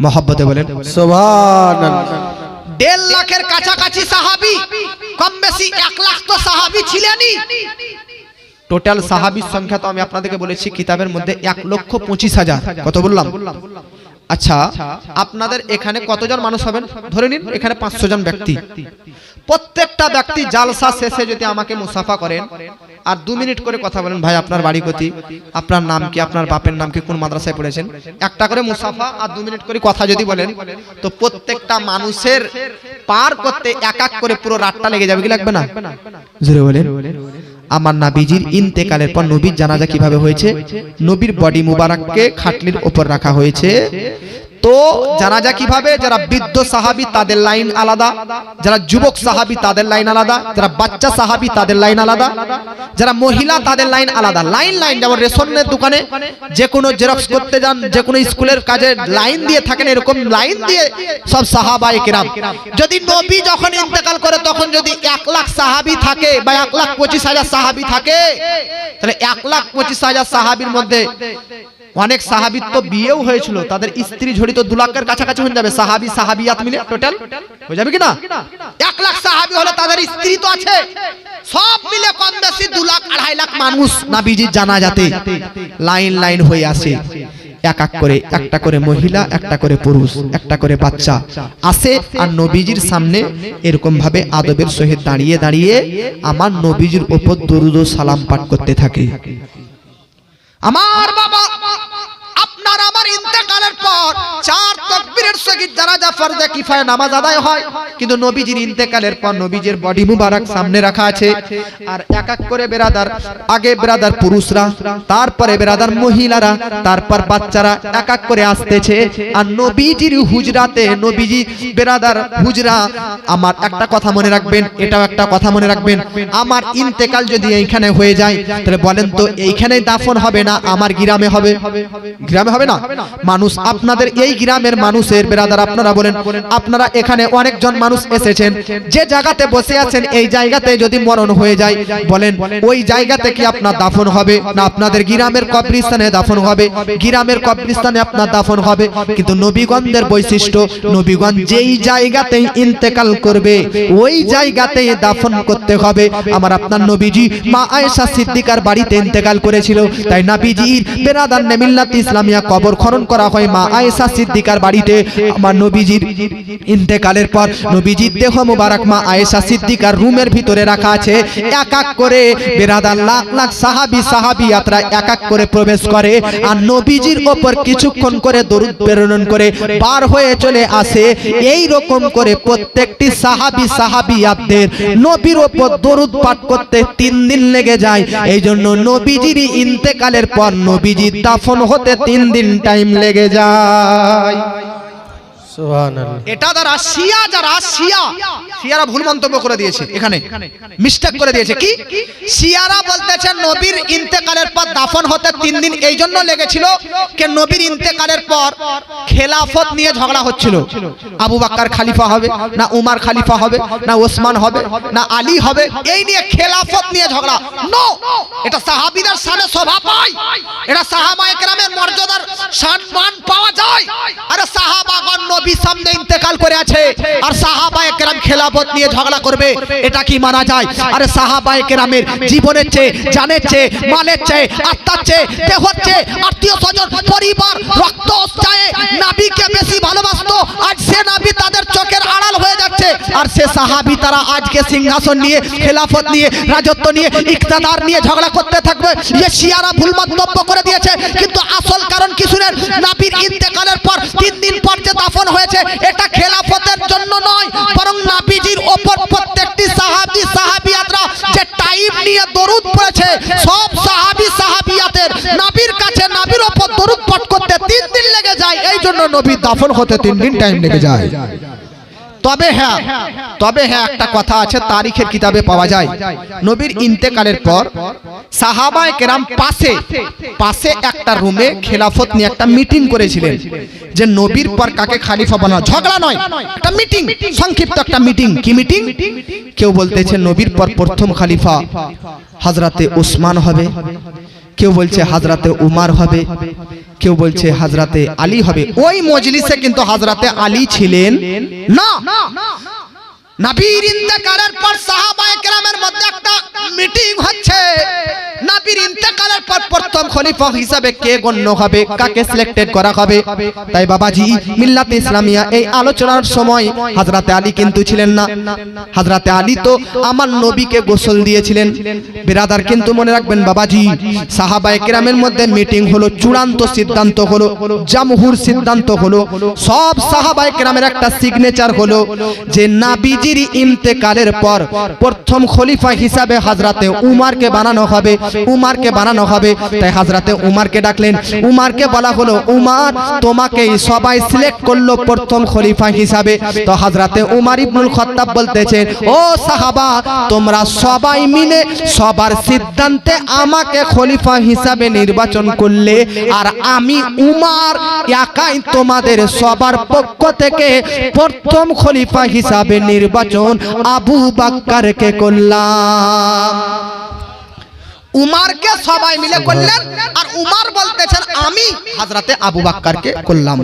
মহব্বতে বলেন সুবহানাল্লাহ। 1.5 লাখের কাছাকাছি সাহাবী, কম বেশি 1 লাখ তো সাহাবী ছিলেনই। টোটাল সাহাবীর সংখ্যা তো আমি আপনাদেরকে বলেছি কিতাবের মধ্যে 1,25,000। কত বললাম? আচ্ছা, আপনাদের এখানে কতজন মানুষ হবেন? ধরে নিন এখানে 500 জন ব্যক্তি। প্রত্যেকটা ব্যক্তি জালসা শেষে যদি আমাকে মুসাফা করেন আর 2 মিনিট করে কথা বলেন, ভাই আপনার বাড়ি কোথায়, আপনার নাম কি, আপনার বাপের নাম কি, কোন মাদ্রাসায় পড়েছেন, একটা করে মুসাফা আর 2 মিনিট করে কথা যদি বলেন, তো প্রত্যেকটা মানুষের পার করতে এক এক করে পুরো রাতটা লেগে যাবে, কি লাগবে না? জোরে বলেন। আমার নবীজির ইন্তেকালের পর নবীর জানাজা কিভাবে হয়েছে? নবীর বডি মুবারককে খাটলির উপর রাখা হয়েছে। তো জানাজা কিভাবে? যারা বৃদ্ধ সাহাবী তাদের লাইন আলাদা, যারা যুবক সাহাবী তাদের লাইন আলাদা, যারা বাচ্চা সাহাবী তাদের লাইন আলাদা, যারা মহিলা তাদের লাইন আলাদা। লাইন লাইন, যেমন রেশনের দোকানে যে কোনো জেরক্স করতে যান, যে কোনো স্কুলের কাজে লাইন দিয়ে থাকেন, এরকম লাইন দিয়ে সব সাহাবায়ে কেরাম। যদি নবী যখন ইন্তেকাল করে তখন যদি 1 লাখ সাহাবী থাকে বা 1,25,000 সাহাবী থাকে, তাহলে 1,25,000 সাহাবীর মধ্যে অনেক সাহাবীর তো বিয়েও হয়েছিল, তাদের স্ত্রী জড়িত 2 লাখের কাছাকাছি হয়ে যাবে। সাহাবী সাহাবিয়াত মিলে টোটাল হয়ে যাবে কিনা? 1 লাখ সাহাবী হলে তাদের স্ত্রী তো আছে, সব মিলে কম বেশি 2 লাখ 2.5 লাখ মানুষ নবীজির জানাজাতে লাইন লাইন হয়ে আসে। এক এক করে, একটা করে মহিলা, একটা করে পুরুষ, একটা করে বাচ্চা আসে আর নবীজির সামনে এরকম ভাবে আদবের সহিত দাঁড়িয়ে দাঁড়িয়ে আমার নবীজির উপর দরুদ ও সালাম পাঠ করতে থাকে। আমার বাবা, আপনার আমার ইন্তেকালের পর 4 তাকবীরের সহিত জানাজা ফরজে কিফায়া নামাজ আদায় হয়, কিন্তু নবীজির ইন্তেকালের পর নবীজির বডি মুবারক সামনে রাখা আছে আর এক এক করে বেরাদার, আগে বেরাদার পুরুষরা, তারপরে বেরাদার মহিলারা, তারপর বাচ্চারা এক এক করে আসতেছে আর নবীজির হুজরাতে, নবীজি বেরাদার হুজরা। আমার একটা কথা মনে রাখবেন, এটাও একটা কথা মনে রাখবেন, আমার ইন্তেকাল যদি এইখানে হয়ে যায় তাহলে বলেন তো এইখানেই দাফন হবে না আমার গ্রামে হবে? গ্রামে হবে না? মানুষ আপনাদের এই গ্রামের মানুষের বেরাদার আপনারা বলেন, আপনারা এখানে অনেকজন মানুষ এসেছেন, যে জায়গাতে বসে আছেন এই জায়গাতে যদি মরণ হয়ে যায়, বলেন ওই জায়গাতে কি আপনার দাফন হবে না আপনাদের গ্রামের কবরস্থানে দাফন হবে? গ্রামের কবরস্থানে আপনার দাফন হবে। কিন্তু নবীগণদের বৈশিষ্ট্য, নবীগণ যেই জায়গাতেই ইন্তেকাল করবে ওই জায়গাতেই দাফন করতে হবে। আমার আপনার নবীজি মা আয়েশা সিদ্দিকার বাড়িতে ইন্তেকাল করেছিল, তাই নবীজির বেরাদার মিল্লাত ইসলামিয়া কবর খনন করা হয় মা আয়েশা সিদ্দিকার বাড়িতে। আমার নবীজির ইন্তেকালের পর নবীজির দেহ মুবারক মা আয়েশা সিদ্দিকার রুমের ভিতরে রাখা আছে। এক এক করে বেরাদার লাখ লাখ সাহাবী সাহাবিয়াতরা এক এক করে প্রবেশ করে আর নবীজির উপর কিছুক্ষণ করে দরুদ প্রেরণ করে পার হয়ে চলে আসে। এই রকম করে প্রত্যেকটি সাহাবী সাহাবিয়াতদের নবীর উপর দরুদ পাঠ করতে 3 দিন লেগে যায়। এই জন্য নবীজির ইন্তেকালের পর নবীজির দাফন হতে 3 দিন টাইম লেগে যায়। সুবহানাল্লাহ। এটা যারা শিয়া, যারা শিয়ারা ভুল মন্তব্য করে দিয়েছে, এখানে মিস্টেক করে দিয়েছে। কি শিয়ারা বলতেছে নবীর ইন্তেকালের পর দাফন হতে 3 দিন এই জন্য লেগেছিল যে নবীর ইন্তেকালের পর খেলাফত নিয়ে ঝগড়া হচ্ছিল। আবু বকর খলিফা হবে না উমর খলিফা হবে না ওসমান হবে না আলী হবে, এই নিয়ে খেলাফত নিয়ে ঝগড়া। নো, এটা সাহাবীদের শানে শোভা পায়, এটা সাহাবায়ে কেরামের মর্যাদার সম্মান পাওয়া যায়। আরে সাহাবাগণ নবীর সামনে ইন্তেকাল করে আছে আর সাহাবায়ে কেরাম খেলাফত নিয়ে ঝগড়া করবে, এটা কি মানা যায়? আরে সাহাবায়ে কেরামের জীবনের চেয়ে, জানের চেয়ে, মালের চেয়ে, আত্মার চেয়ে, দেহের চেয়ে, আত্মীয় স্বজন, পরিবার, রক্ত চায় নবীকে বেশি ভালোবাসতো। আজ সে নবী তাদের চোখের আড়াল হয়ে যাচ্ছে আর সে সাহাবী তারা আজকে সিংহাসন নিয়ে, খেলাফত নিয়ে, রাজত্ব নিয়ে, ইকতিদার নিয়ে ঝগড়া করতে থাকবে। এই শিয়ারা ভুল মন্তব্য করে দিয়েছে, কিন্তু আসল কারণ কি শুনেন? নবীর ইন্তেকালের পর 3 দিন পর যে দাফন হয়েছে এটা খেলাফতের জন্য নয়, বরং নবীজির উপর প্রত্যেকটি নিয়ে দরুদ পড়েছে, সব সাহাবী সাহাবিয়াতের নবীর কাছে নবীর উপর দরুদ পাঠ করতে 3 দিন লেগে যায়, এই জন্য নবী দাফন হতে 3 দিন টাইম লেগে যায়। তবে হ্যাঁ একটা কথা আছে, তারিখের কিতাবে পাওয়া যায়, নবীর ইন্তেকালের পর সাহাবায়ে কেরাম পাশে একটা রুমে খেলাফত নিয়ে একটা মিটিং করেছিলেন যে নবীর পর কাকে খলিফা বানানো। ঝগড়া নয়, একটা মিটিং, সংক্ষিপ্ত একটা মিটিং। কি মিটিং? কেউ বলতেছে নবীর পর প্রথম খলিফা হযরতে ওসমান হবে, কেউ বলছে হযরতে উমর হবে, কেউ বলছে হযরতে আলী হবে। ওই মজলিসে কিন্তু হযরতে আলী ছিলেন না। নবীর ইন্তেকালের পর সাহাবায়ে কেরামের মধ্যে একটা মিটিং হচ্ছে, নবীর ইন্তেকালের পর প্রথম খলিফা হিসেবে কে গণ্য হবে, কাকে সিলেক্টেড করা হবে। তাই বাবাজি মিল্লাতে ইসলামিয়া এই আলোচনার সময় হযরতে আলী কিন্তু ছিলেন না। হযরতে আলী তো আমার নবীকে গোসল দিয়েছিলেন। বিরাদার কিন্তু মনে রাখবেন বাবাজি, সাহাবায়ে কেরামের মধ্যে মিটিং হলো, চূড়ান্ত সিদ্ধান্ত হলো, জামহুর সিদ্ধান্ত হলো, সব সাহাবায়ে কেরামের একটা সিগনেচার হলো যে নবীজির ইন্তেকালের পর প্রথম খলিফা হিসাবে হযরতে উমরকে বানানো হবে, উমরকে বানানো হবে। তাই হযরতে উমরকে ডাকলেন, উমরকে বলা হলো উমর তোমাকে সবাই সিলেক্ট করলো প্রথম খলিফা হিসাবে। তো হযরতে উমর ইবনুল খাত্তাব বলতেছেন, ও সাহাবা তোমরা সবাই মিলে সবার সিদ্ধান্তে আমাকে খলিফা হিসাবে নির্বাচন করলে, আর আমি উমর একাই তোমাদের সবার পক্ষ থেকে প্রথম খলিফা হিসাবে নির্বাচন আবু বকরকে করলাম। উমরকে সবাই মিলে করলেন, আর উমর বলতেছেন আমি হযরতে আবু বকরকে করলাম।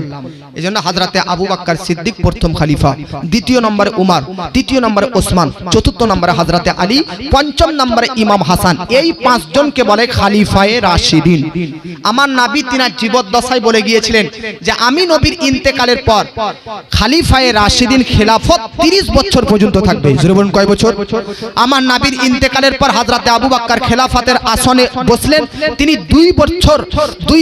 এজন্য হযরতে আবু বকর সিদ্দিক প্রথম খলিফা, দ্বিতীয় নম্বরে উমর, তৃতীয় নম্বরে ওসমান, চতুর্থ নম্বরে হযরতে আলী, পঞ্চম নম্বরে ইমাম হাসান। এই 5 জনকে বলে খলিফায়ে রাশিদিন। আমার নবী তিনার জীবদ্দশায় বলে গিয়েছিলেন যে আমি নবীর ইন্তেকালের পর খলিফায়ে রাশিদিন খেলাফত 30 বছর পর্যন্ত থাকবে। জোরে বলুন কয় বছর? আমার নবীর ইন্তেকালের পর হযরতে আবু বকর খেলাফতের আসনে বসলেন, তিনি 2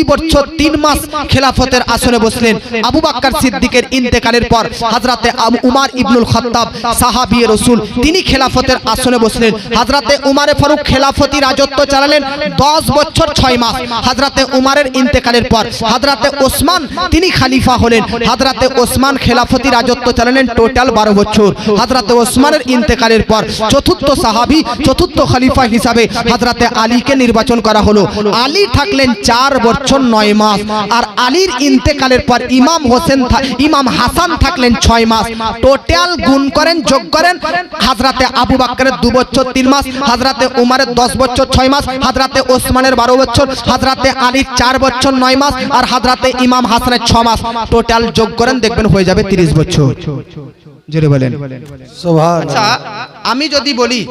বছর 3 মাস খেলাফতের আসনে বসলেন। আবু বকর সিদ্দিকের ইন্তেকালের পর হযরতে উমর ইবনুল খাত্তাব সাহাবী রাসূল, তিনি খেলাফতের আসনে বসলেন। হযরতে উমর ফারুক খেলাফতি রাজত্ব চালালেন 10 বছর 6 মাস। হযরতে উমরের ইন্তেকালের পর হযরতে ওসমান তিনি খলিফা হলেন। হযরতে ওসমান খেলাফতি রাজত্ব চালালেন টোটাল 12 বছর। হযরতে ওসমানের ইন্তেকালের পর চতুর্থ সাহাবী, চতুর্থ খলিফা হিসাবে হযরতে আলীকে নির্বাচন করা হলো। আলী থাকলেন 4 বছর 9 মাস, আর আলীর ইন্তেকালের পর ইমাম হাসান থাকলেন 6 মাস। টোটাল গুণ করেন, যোগ করেন, হযরতে আবু বকরের 2 বছর 3 মাস, হযরতে উমরের 10 বছর 6 মাস, হযরতে ওসমানের 12 বছর, হযরতে আলীর 4 বছর 9 মাস, আর হযরতে ইমাম হাসানের 6 মাস। টোটাল যোগ করেন, দেখবেন হয়ে যাবে 30 বছর। জোরে বলেন সুবহানাল্লাহ। আচ্ছা আমি যদি বলি,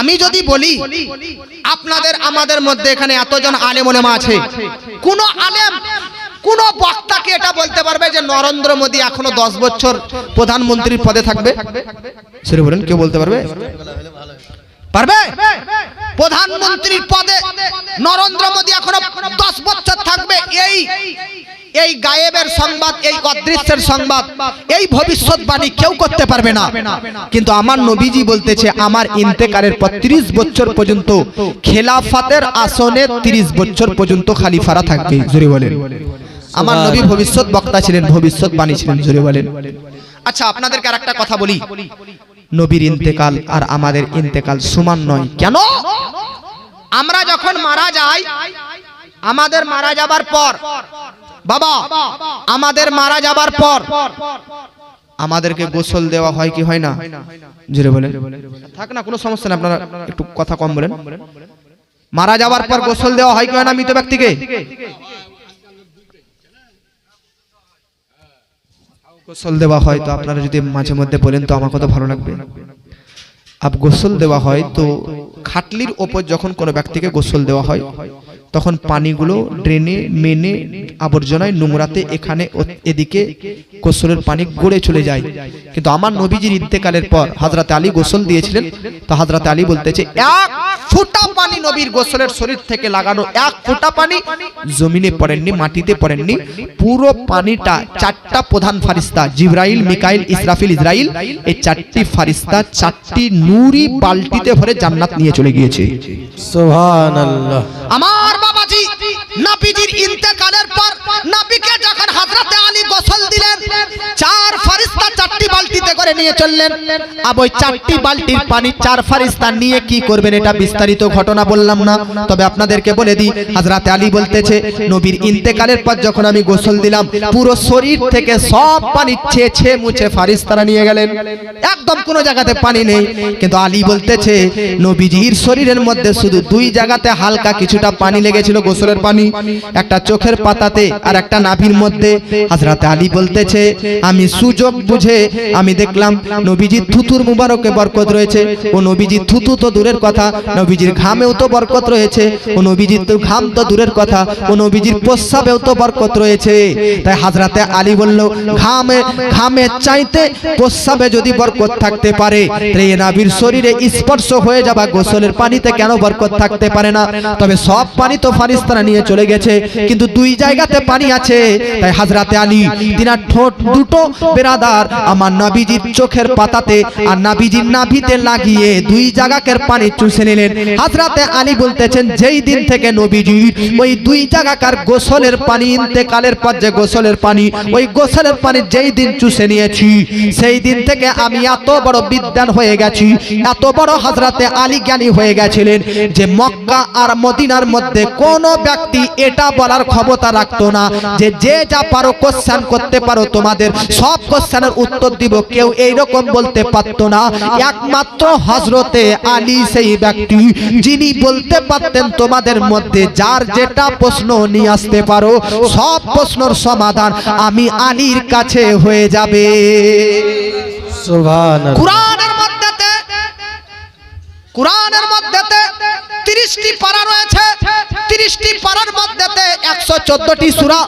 আমি যদি বলি আপনাদের আমাদের মধ্যে এখানে এতজন আলেম ওলামা আছে, কোন আলেম কোন বক্তাকে এটা বলতে পারবে যে নরেন্দ্র মোদী এখনো 10 বছর প্রধানমন্ত্রীর পদে থাকবে? সেটা বলেন, কেউ বলতে পারবে? পারবে? প্রধানমন্ত্রীর পদে নরেন্দ্র মোদী এখনো 10 বছর থাকবে, এই গায়েবের সংবাদ, এই অদৃশ্যের সংবাদ, এই ভবিষ্যৎবাণী কেউ করতে পারবে না। কিন্তু আমার নবীজি বলতেছে আমার ইন্তেকালের পর 30 বছর পর্যন্ত খেলাফতের আসনে 30 বছর পর্যন্ত খলিফারা থাকবে। জোরে বলেন। আমার নবী ভবিষ্যৎ বক্তা ছিলেন, ভবিষ্যৎবাণী ছিলেন। জোরে বলেন। আচ্ছা আপনাদেরকে আরেকটা কথা বলি, নবীর ইন্তেকাল আর আমাদের ইন্তেকাল সমান নয়। কেন? আমরা যখন মারা যাই, আমাদের মারা যাবার পর বাবা, আমাদের মারা যাবার পর আমাদেরকে গোসল দেওয়া হয় কি হয় না? জোরে বলেন। থাক না, কোনো সমস্যা না, আপনারা একটু কথা কম বলেন। মারা যাবার পর গোসল দেওয়া হয় কি হয় না মৃত ব্যক্তিকে? গোসল দেওয়া হয়। তো আপনারা যদি মাঝে মধ্যে বলেন তো আমার কথা ভালো লাগবে। গোসল দেওয়া হয় তো খাটলির ওপর যখন কোনো ব্যক্তিকে গোসল দেওয়া হয় তখন পানিগুলো ড্রেনে, মেনে, আবর্জনায়, নোংরাতে এখানে এদিকে গোসলের পানি গড়ে চলে যায়। কিন্তু আমার নবীজির ইন্তেকালের পর হযরতে আলী গোসল দিয়েছিলেন। তো হযরতে আলী বলতেছে 1 ফোঁটা পানি নবীর গোসলের শরীর থেকে লাগানো, এক ফোঁটা পানি জমিনে পড়েননি, মাটিতে পড়েননি। পুরো পানিটা চারটা প্রধান ফারিস্তা, জিবরাইল, মিকাইল, ইসরাফিল, ইসরাইল, এই চারটি ফারিস্তা চারটি নূরি বালতিতে ভরে জান্নাত নিয়ে চলে গিয়েছে। সুবহানাল্লাহ। আমার বাবাজি, নবীজির ইন্তেকালের পর নবীকে যখন হযরতে আলী গোসল দিলেন, চার ফারিস্তা চারটি বালতিতে করে নিয়ে চললেন। আর ওই চারটি বালতির পানি চার ফারিস্তা নিয়ে কি করবেন, এটা বিস্তারিত ঘটনা বললাম না, তবে আপনাদেরকে বলে দিই। হযরতে আলী বলতেছে, নবীর ইন্তেকালের পর যখন আমি গোসল দিলাম, পুরো শরীর থেকে সব পানি ছেঁচে মুছে ফারিস্তারা নিয়ে গেলেন, একদম কোনো জায়গাতে পানি নেই। কিন্তু আলী বলতেছে, নবীজির শরীরের মধ্যে শুধু দুই জায়গাতে হালকা কিছুটা পানি লেগেছিল, গোসলের পানি, একটা চোখের পাতাতে আর একটা নাভির মধ্যে। হযরতে আলী বলতেছে, আমি সুযোগ বুঝে আমি দেখলাম নবীজির থুতুর মুবারকে বরকত রয়েছে। ও নবীজির থুতু তো দূরের কথা, নবীজির ঘামেও তো বরকত রয়েছে। ও নবীজির তো ঘাম তো দূরের কথা, ও নবীজির প্রস্রাবেও তো বরকত রয়েছে। তাই হযরতে আলী বলল, ঘামে চাইতে প্রস্রাবে যদি বরকত থাকতে পারে, তাই নবীর শরীরে স্পর্শ হয়ে যাওয়া গোসলের পানিতে কেন বরকত থাকতে পারে না? তবে সব পানি তো ফারিস্তারা নিয়ে চলে গেছে, কিন্তু দুই জায়গাতে পানি আছে। তাই হযরতে আলী তিনার ঠোঁট দুটো বেরাদার আমার নবীজির চোখের পাতাতে আর নবীজির নাভিতে লাগিয়ে দুই জায়গাকার পানি চুষে নিলেন। হযরতে আলী বলতেছেন, যেই দিন থেকে নবীজির ওই দুই জায়গাকার গোসলের পানি, ইন্তেকালের পর যে গোসলের পানি, ওই গোসলের পানি যেই দিন চুষে নিয়েছি, সেই দিন থেকে আমি এত বড় বিদ্বান হয়ে গেছি, এত বড় হযরতে আলী জ্ঞানী হয়ে গেছিলেন যে মক্কা আর মদিনার মধ্যে কোন ব্যক্তি এটা বলার ক্ষমতা রাখতো না যে যে যা পারো কোশ্চেন করতে পারো, তোমাদের সব কোশ্চেনের উত্তর দিব, কেউ এইরকম বলতে পারতো না। একমাত্র হযরতে আলী সেই ব্যক্তি যিনি বলতে পারতেন, তোমাদের মধ্যে যার যেটা প্রশ্ন নিয়ে আসতে পারো, সব প্রশ্নের সমাধান আমি আলীর কাছে হয়ে যাবে। সুবহানাল্লাহ। কুরআনের মধ্যে 30টি পারা রয়েছে, 30টি পারার মধ্যে 114টি সূরা।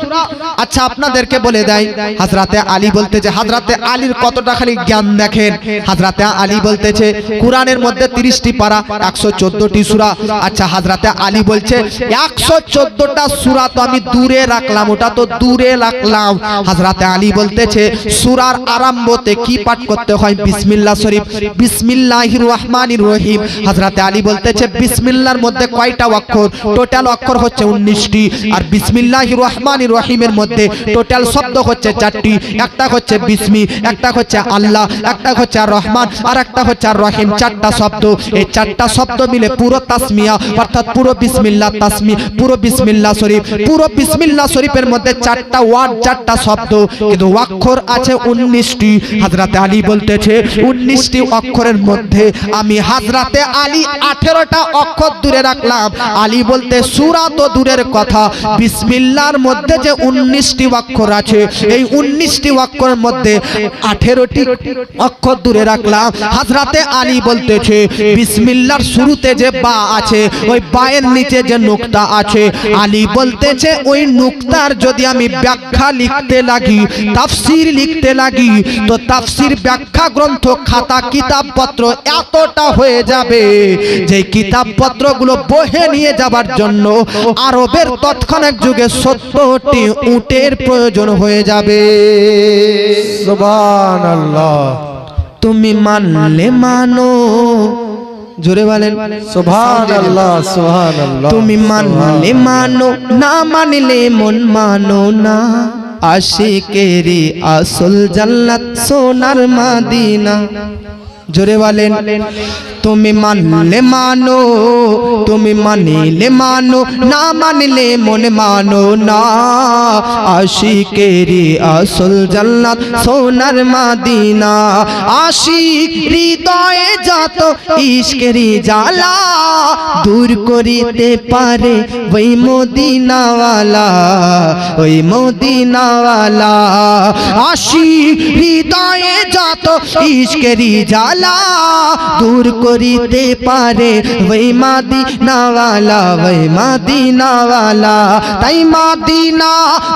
আচ্ছা আপনাদেরকে বলে দেই, হযরতে আলী বলতেছে, হযরতে আলীর কতটা খালি জ্ঞান দেখেন। হযরতে আলী বলতেছে, কুরআনের মধ্যে 30টি পারা, 114টি সূরা। আচ্ছা হযরতে আলী বলছে, 114টা সূরা তো আমি দূরে রাখলাম, ওটা তো দূরে রাখলাম। হযরতে আলী বলতেছে, সূরার আরম্ভতে কি পাঠ করতে হয়? বিসমিল্লাহ শরীফ, বিসমিল্লাহির রহমানির রহিম। হযরতে আলী বলতেছে, বিসমিল্লাহর মধ্যে কয়টা অক্ষর? টোটাল অক্ষর হচ্ছে 19টি। আর বিসমিল্লাহির রহমানির রহিমের মধ্যে টোটাল শব্দ হচ্ছে 4টি। একটা হচ্ছে বিসমি, একটা হচ্ছে আল্লাহ, একটা হচ্ছে আর রহমান, আর একটা হচ্ছে আর রহিম। 4টা শব্দ, এই 4টা শব্দ মিলে পুরো তাসমিয়া, অর্থাৎ পুরো বিসমিল্লাহ তাসমি, পুরো বিসমিল্লাহ শরীফ। পুরো বিসমিল্লাহ শরীফের মধ্যে 4টা ওয়ার্ড, 4টা শব্দ, কিন্তু অক্ষর আছে 19টি। হযরতে আলী বলতেছে, 19টি অক্ষরের মধ্যে আমি হযরতে আলী 18টা অক্ষর দূরে রাখলাম। আলী বলতে, সূরা তো দূরের কথা, বিসমিল্লাহর মধ্যে যে 19টি অক্ষর আছে, এই 19টি অক্ষরের মধ্যে 18টি অক্ষর দূরে রাখলাম। হযরতে আলী বলতেছে, বিসমিল্লাহর শুরুতে যে বা আছে, ওই বায়ের নিচে যে নুকতা আছে, আলী বলতেছে ওই নুকতার যদি আমি ব্যাখ্যা লিখতে লাগি, তাফসীর লিখতে লাগি, তো তাফসীর ব্যাখ্যা গ্রন্থ, খাতা, কিতাবপত্র এতটা হয়ে যাবে যে কিতাবপত্রগুলো বহে নিয়ে যাবার জন্য আরবের তৎক্ষণাৎ যুগে 70টি উটের প্রয়োজন হয়ে যাবে। সুবহানাল্লাহ। তুমি মানলে মানো, জোরে বলেন সুবহানাল্লাহ, সুবহানাল্লাহ। তুমি মানলে মানো, না মানলে মন মানো না। আশিকেরি আসল জান্নাত সোনার মদিনা। জোরে বলেন, তুমি মানলে মানো, তুমি মানিলে মানো, না মানলে মনে মানো না। আশিকেরি আসল জান্নাত সোনার মদিনা। আশিক হৃদয়ে যত ইশকেরি জ্বালা দূর করিতে পারে ওই মদিনাওয়ালা, ওই মদিনাওয়ালা। আশিক হৃদয়ে যত ইশকেরি জ্বালা দূর করিতে পারে ওই মদিনাওয়ালা, ওই মদিনাওয়ালা। তাই মদিনা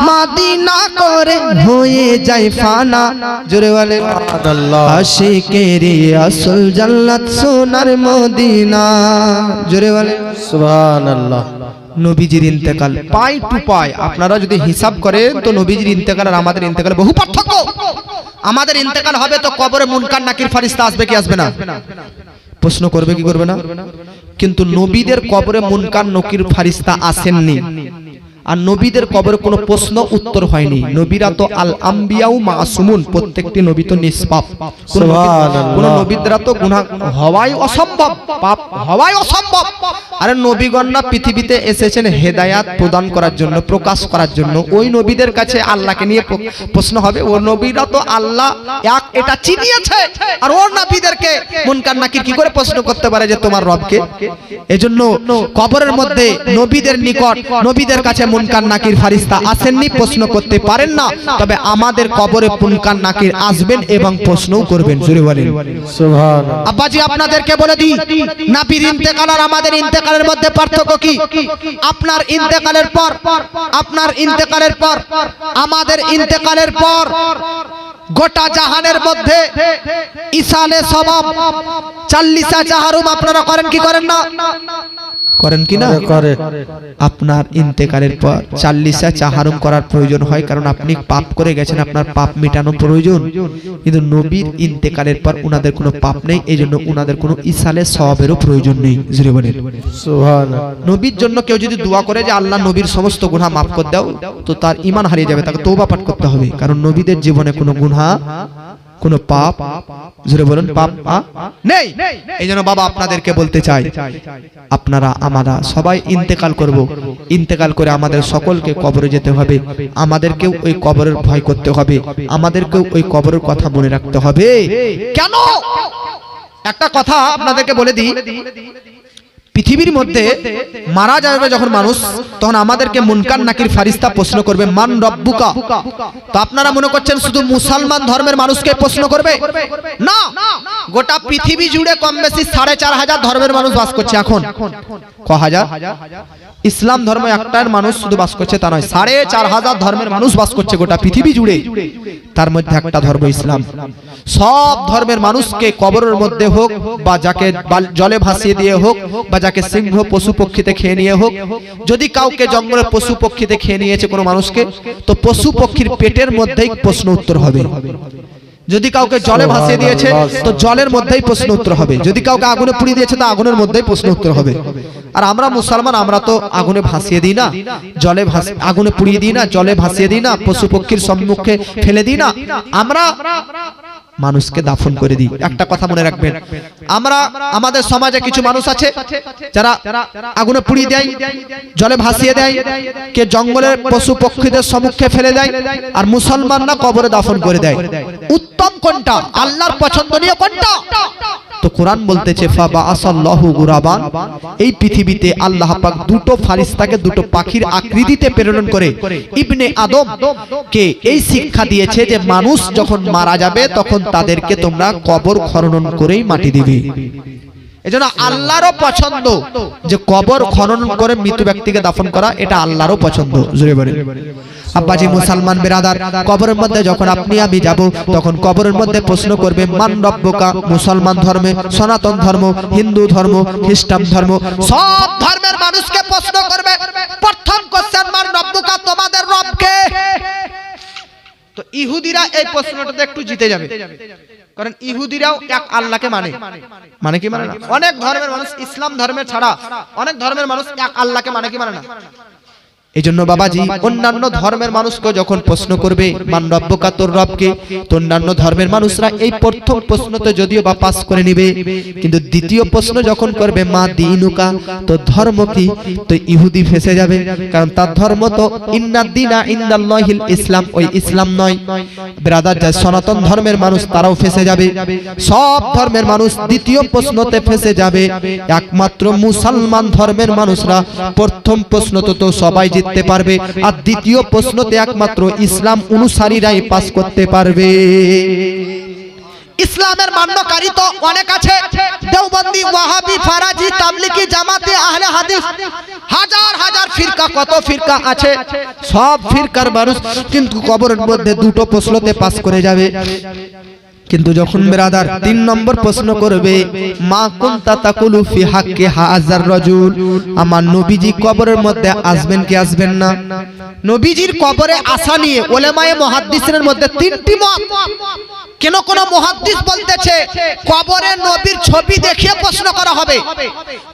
মদিনা করে হয়ে যায় ফানা। জোরে বলে সুবহানাল্লাহ। আশিকেরি আসল জান্নাত সোনার মদিনা। জোরে বলে সুবহানাল্লাহ। নবীজির ইন্তেকাল পাই টু পাই আপনারা যদি হিসাব করেন তো নবীজির ইন্তেকাল আর আমাদের ইন্তেকালে বহু পার্থক্য। আমাদের ইন্তেকাল হবে তো কবরে মুনকার নাকির ফারিস্তা আসবে কি আসবে না? প্রশ্ন করবে কি করবে না? কিন্তু নবীদের কবরে মুনকার নকির ফারিস্তা আসেননি, আর নবীদের কবরে কোনো প্রশ্ন উত্তর হয়নি। নবীরা তো আল আম্বিয়াউ মাসুমুন, প্রত্যেকটি নবী তো নিষ্পাপ। কোন নবীরা তো গুনাহ হওয়াই অসম্ভব, পাপ হওয়াই অসম্ভব। আরে নবীগণরা পৃথিবীতে এসেছেন হেদায়াত প্রদান করার জন্য, প্রকাশ করার জন্য। ওই নবীদের কাছে আল্লাহকে নিয়ে প্রশ্ন হবে? ও নবীরা তো আল্লাহ এক এটা চিনিয়েছে, আর ওর নবীদেরকে মুনকার নাকির কি করে প্রশ্ন করতে পারে যে তোমার রবকে? এজন্য কবরের মধ্যে নবীদের নিকট, নবীদের কাছে মুনকার নাকির ফারিস্তা আসেননি, প্রশ্ন করতে পারেন না। তবে আমাদের কবরে মুনকার নাকির আসবেন এবং প্রশ্নও করবেন। জোরে বলেন সুবহানাল্লাহ। আব্বাজি আপনাদেরকে বলে দিই, নবীর ইন্তেকাল আর আমাদের ইন্তেকালের মধ্যে পার্থক্য কি? আপনার ইন্তেকালের পর, আপনার ইন্তেকালের পর, আমাদের ইন্তেকালের পর গোটা জাহানের মধ্যে ইসালে সওয়াব 40 জাহারুম আপনারা করেন কি করেন না? করেন কি না? করে। আপনার ইন্তেকালের পর 40 চাহারুম করার প্রয়োজন হয়, কারণ আপনি পাপ করে গেছেন, আপনার পাপ মেটানো প্রয়োজন। কিন্তু নবীর ইন্তেকালের পর উনাদের কোনো পাপ নেই, এইজন্য উনাদের কোনো ইসালে সওয়াবেরও প্রয়োজন নেই। জোরে বলেন সুবহানাল্লাহ। নবীর জন্য কেউ যদি দোয়া করে যে আল্লাহ নবীর সমস্ত গুনাহ মাফ করে দাও, তো তার ঈমান হারিয়ে যাবে, তাকে তওবা পাঠ করতে হবে। কারণ নবীদের জীবনে কোনো গুনাহ, কোনো পাপ, জোরে বলুন, পাপ নেই। এইজন্য বাবা আপনাদেরকে বলতে চাই, আপনারা আমরা সবাই ইন্তেকাল করব। ইন্তেকাল করে আমাদের সকলকে কবরে যেতে হবে। আমাদেরকেও ওই কবরের ভয় করতে হবে, আমাদেরকেও ওই কবরের কথা মনে রাখতে হবে। কেন? একটা কথা আপনাদেরকে বলে দিই, পৃথিবীর মধ্যে মারা যাবে যখন মানুষ, তখন আমাদেরকে মুনকার নাকির ফারিস্তা প্রশ্ন করবে, মান রব্বুকা। তো আপনারা মনে করছেন শুধু মুসলমান ধর্মের মানুষকে প্রশ্ন করবে? না, গোটা পৃথিবী জুড়ে কম বেশি 4500 ধর্মের মানুষ বাস করছে। এখন ক হাজার? ইসলাম ধর্ম একটার মানুষ শুধু বাস করছে তা নয়, 4500 ধর্মের মানুষ বাস করছে গোটা পৃথিবী জুড়ে। তার মধ্যে একটা ধর্ম ইসলাম। সব ধর্মের মানুষকে কবরের মধ্যে হোক, বা যাকে জলে ভাসিয়ে দিয়ে হোক, বা যাকে সিংহ পশু পক্ষীতে খেয়ে নিয়ে হোক, যদি কাউকে জঙ্গলের পশু পক্ষীতে খেয়ে নিয়েছে কোনো মানুষকে, তো পশু পক্ষীর পেটের মধ্যেই প্রশ্ন উত্তর হবে। যদি কাউকে জলে ভাসিয়ে দিয়েছে তো জলের মধ্যেই প্রশ্ন উত্তর হবে। যদি কাউকে আগুনে পুড়িয়ে দিয়েছে তো আগুনের মধ্যেই প্রশ্ন উত্তর হবে। আর আমরা মুসলমান, আমরা তো আগুনে ভাসিয়ে দিই না, জলে আগুনে পুড়িয়ে দিই না, জলে ভাসিয়ে দিই না, পশু পক্ষীর সম্মুখে ফেলে দিই না, আমরা মানুষকে দাফন করে দিই। একটা কথা মনে রাখবেন, আমরা আমাদের সমাজে কিছু মানুষ আছে যারা আগুনে পুড়িয়ে দেয়, জলে ভাসিয়ে দেয়, কে জঙ্গলের পশু পক্ষীদের সম্মুখে ফেলে দেয়, আর মুসলমানরা কবরে দাফন করে দেয়। উত্তম কোনটা? আল্লাহর পছন্দনীয় কোনটা? তো কোরআন বলতেছে ফাবাআসাল্লাহু গুরাবান, এই পৃথিবীতে আল্লাহ পাক দুটো ফারিস্তাকে দুটো পাখির আকৃতিতে প্রেরণ করে ইবনে আদম কে এই শিক্ষা দিয়েছে যে মানুষ যখন মারা যাবে তখন তাদেরকে তোমরা কবর খনন করেই মাটি দিবে। এজন্য আল্লাহরও পছন্দ যে কবর খনন করে মৃত ব্যক্তিকে দাফন করা, এটা আল্লাহরও পছন্দ। জোরে বলেন আব্বাজি মুসলমান বেরাদার, কবরের মধ্যে যখন আপনি আমি যাব, তখন কবরের মধ্যে প্রশ্ন করবে মান রব্বুকা। মুসলমান ধর্মে, সনাতন ধর্ম, হিন্দু ধর্ম, খ্রিস্টান ধর্ম, সব ধর্মের মানুষকে প্রশ্ন করবে। প্রথম কোশ্চেন মান রব্বুকা, তোমাদের রব কে? তো ইহুদিরা এই প্রশ্নটাতে একটু জিতে যাবে, কারণ ইহুদিরাও এক আল্লাহকে মানে। মানে কি মানে না? অনেক ধর্মের মানুষ, ইসলাম ধর্মের ছাড়া অনেক ধর্মের মানুষ এক আল্লাহকে মানে কি মানে না? এই জন্য বাবাজি অন্যান্য ধর্মের মানুষকে যখন প্রশ্ন করবে মান রব্বুকা, তোর রবকে, তো অন্যান্য ধর্মের মানুষরা এই প্রথম প্রশ্নতে যদিও বা পাস করে নিবে, কিন্তু দ্বিতীয় প্রশ্ন যখন করবে মা দীনুকা, তো ধর্ম কি, তো ইহুদি ফেসে যাবে, কারণ তার ধর্ম তো ইন্নাদ দীনা ইনদাল্লাহিল ইসলাম, ওই ইসলাম নয়। ব্রাদার, যা সনাতন ধর্মের মানুষ তারাও ফেসে যাবে, সব ধর্মের মানুষ দ্বিতীয় প্রশ্নতে ফেসে যাবে। একমাত্র মুসলমান ধর্মের মানুষরা প্রথম প্রশ্ন তো সবাই জিততে পারবে, আর দ্বিতীয় প্রশ্নতে একমাত্র ইসলাম অনুসারীরাই পাস করতে পারবে। ইসলামের মান্যকারী তো অনেক আছে, দেওবন্দি, ওয়াহাবি, ফারাজি, তাবলিগি, জামাতি, আহলে হাদিস, হাজার হাজার ফিরকা, কত ফিরকা আছে, সব ফিরকার মানুষ কিন্তু কবরের মধ্যে দুটো প্রশ্নতে পাস করে যাবে। কিন্তু যখন ব্রাদার 3 নম্বর প্রশ্ন করবে মা কুনতা তাকুলু ফি হাক্কি হাযার রাজুল, আমার নবীজি কবরের মধ্যে আসবেন কি আসবেন না? নবীজির কবরে আসা নিয়ে উলামায়ে মুহাদ্দিসিনের মধ্যে 3টি মত। কেন কোন মুহাদ্দিস বলতেছে কবরে নবীর ছবি দেখিয়ে প্রশ্ন করা হবে,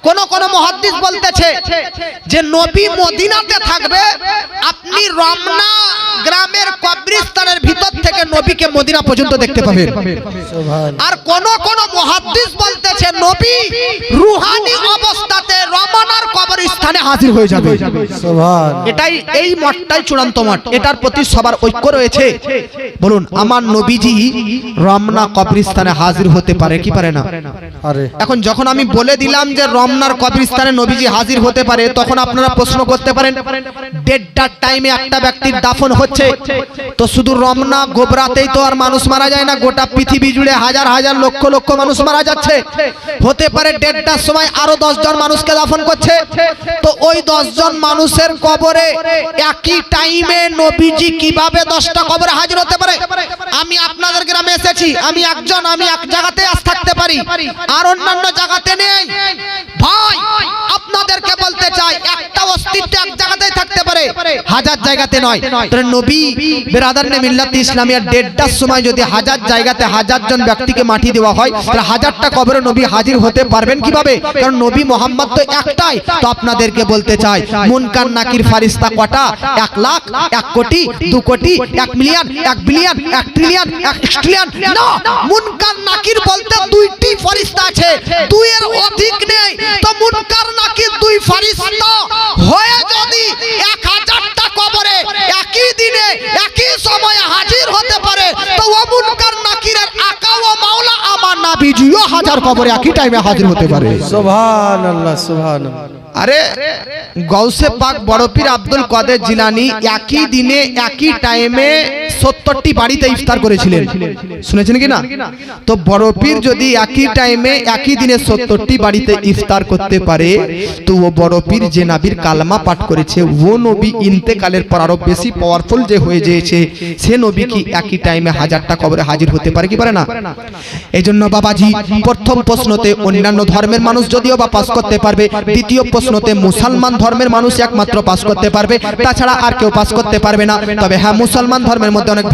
কোন কোন মুহাদ্দিস বলতেছে যে নবী মদিনাতে থাকবে, আপনি রমনা গ্রামের কবরস্থানের ভিতর থেকে নবীকে মদিনা পর্যন্ত দেখতে পাবেন। আর কোন কোন মুহাদ্দিস বলতেছে নবী রূহানি অবস্থাতে রমনার কবরস্থানে হাজির হয়ে যাবে। সুবহান। এটাই, এই মতটাই চূড়ান্ত মত, এটার প্রতি সবার ঐক্য রয়েছে। বলুন, আমার নবীজি রমনা কবরস্থানে হাজির হতে পারে কি পারে না? আরে এখন যখন আমি বলে দিলাম যে রমনার কবরস্থানে নবীজি হাজির হতে পারে, তখন আপনারা প্রশ্ন করতে পারেন দেড়টার টাইমে একটা ব্যক্তির দাফন হচ্ছে, তো শুধু রমনা গোবরাতেই তো আর মানুষ মারা যায় না, গোটা পৃথিবী জুড়ে হাজার হাজার লক্ষ লক্ষ মানুষ মারা যাচ্ছে। হতে পারে 1:30টার সময় আরো 10 জন মানুষকে দাফন করছে, তো ওই 10 জন মানুষের কবরে একই টাইমে নবীজি কিভাবে 10টা কবরে হাজির হতে পারে? আমি আপনাদের গ্রামে এসেছি, আমি একজন, আমি এক জায়গাতে আজ থাকতে পারি, আর অন্যান্য জায়গাতে নেই। ভাই, আপনাদেরকে বলতে চাই একটা অস্তিত্ব এক জায়গাতেই থাকতে পারে, হাজার জায়গাতে নয়। তো নবী বেরাদার নে মিল্লাত ইসলামিয়ার 1:30টার সময় যদি হাজার জায়গাতে হাজার জন ব্যক্তিকে মাটি দেওয়া হয়, তাহলে হাজারটা কবরে নবী হাজির হতে পারবেন কিভাবে? কারণ নবী মোহাম্মদ তো একটাই। তো আপনাদেরকে বলতে চাই মুনকার নাকির ফারিস্তা কটা? 1 লাখ, 1 কোটি, 2 কোটি, 1 মিলিয়ন, 1 বিলিয়ন, 1 ট্রিলিয়ন, 1 ট্রিলিয়ন না। মুনকার নাকির বলতে 2টি ফারিস্তা আছে, 2 এর অধিক নেই। তো মুনকার নাকির 2 ফারিস্তা হয়ে যদি 1000টা কবরে একই দিনে একই সময়ে হাজির হতে পারে, তো ও মুনকার নাকিরের আকা ও মাওলা আমার নবীজিও হাজার কবরে একই টাইমে হাজির হতে পারে। সুবহানাল্লাহ, সুবহানাল্লাহ। আরে গৌসে পাক বড় পীর আব্দুল কাদের জিলানী একই দিনে একই টাইমে 70টি বাড়িতে ইফতার করেছিলেন, শুনেছেন কি না? তো বড় পীর যদি একই টাইমে একই দিনে 70টি বাড়িতে ইফতার করতে পারে, তো ও বড় পীর যে নবীর কালমা পাঠ করেছে, ও নবী ইন্তেকালের পর আরো বেশি পাওয়ারফুল যে হয়ে গিয়েছে, সে নবী কি একই টাইমে হাজারটা কবরে হাজির হতে পারে কি পারে না? এই জন্য বাবাজি প্রথম প্রশ্নতে অন্যান্য ধর্মের মানুষ যদিও বা পাস করতে পারবে, দ্বিতীয় প্রশ্নতে মুসলমান ধর্মের মানুষ একমাত্র পাস করতে পারবে, তাছাড়া আর কেউ পাস করতে পারবে না। তবে হ্যাঁ, মুসলমান ধর্মের মধ্যে অনেক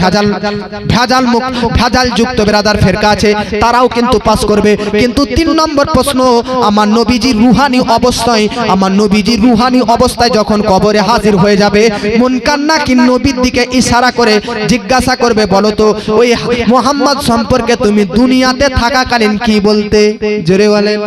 ভেজাল যুক্ত বেরাদার ফেরকা আছে, তারাও কিন্তু পাস করবে। কিন্তু 3 নম্বর প্রশ্ন, আমার নবীজি রূহানি অবস্থায়, আমার নবীজি রূহানি অবস্থায় যখন কবরে হাজির হয়ে যাবে, মুনকার নাকির নবীর দিকে ইশারা করে জিজ্ঞাসা করবে, বলো তো ওই মুহাম্মদ সম্পর্কে তুমি দুনিয়াতে থাকাকালীন কি বলতে? জোরে বলেন।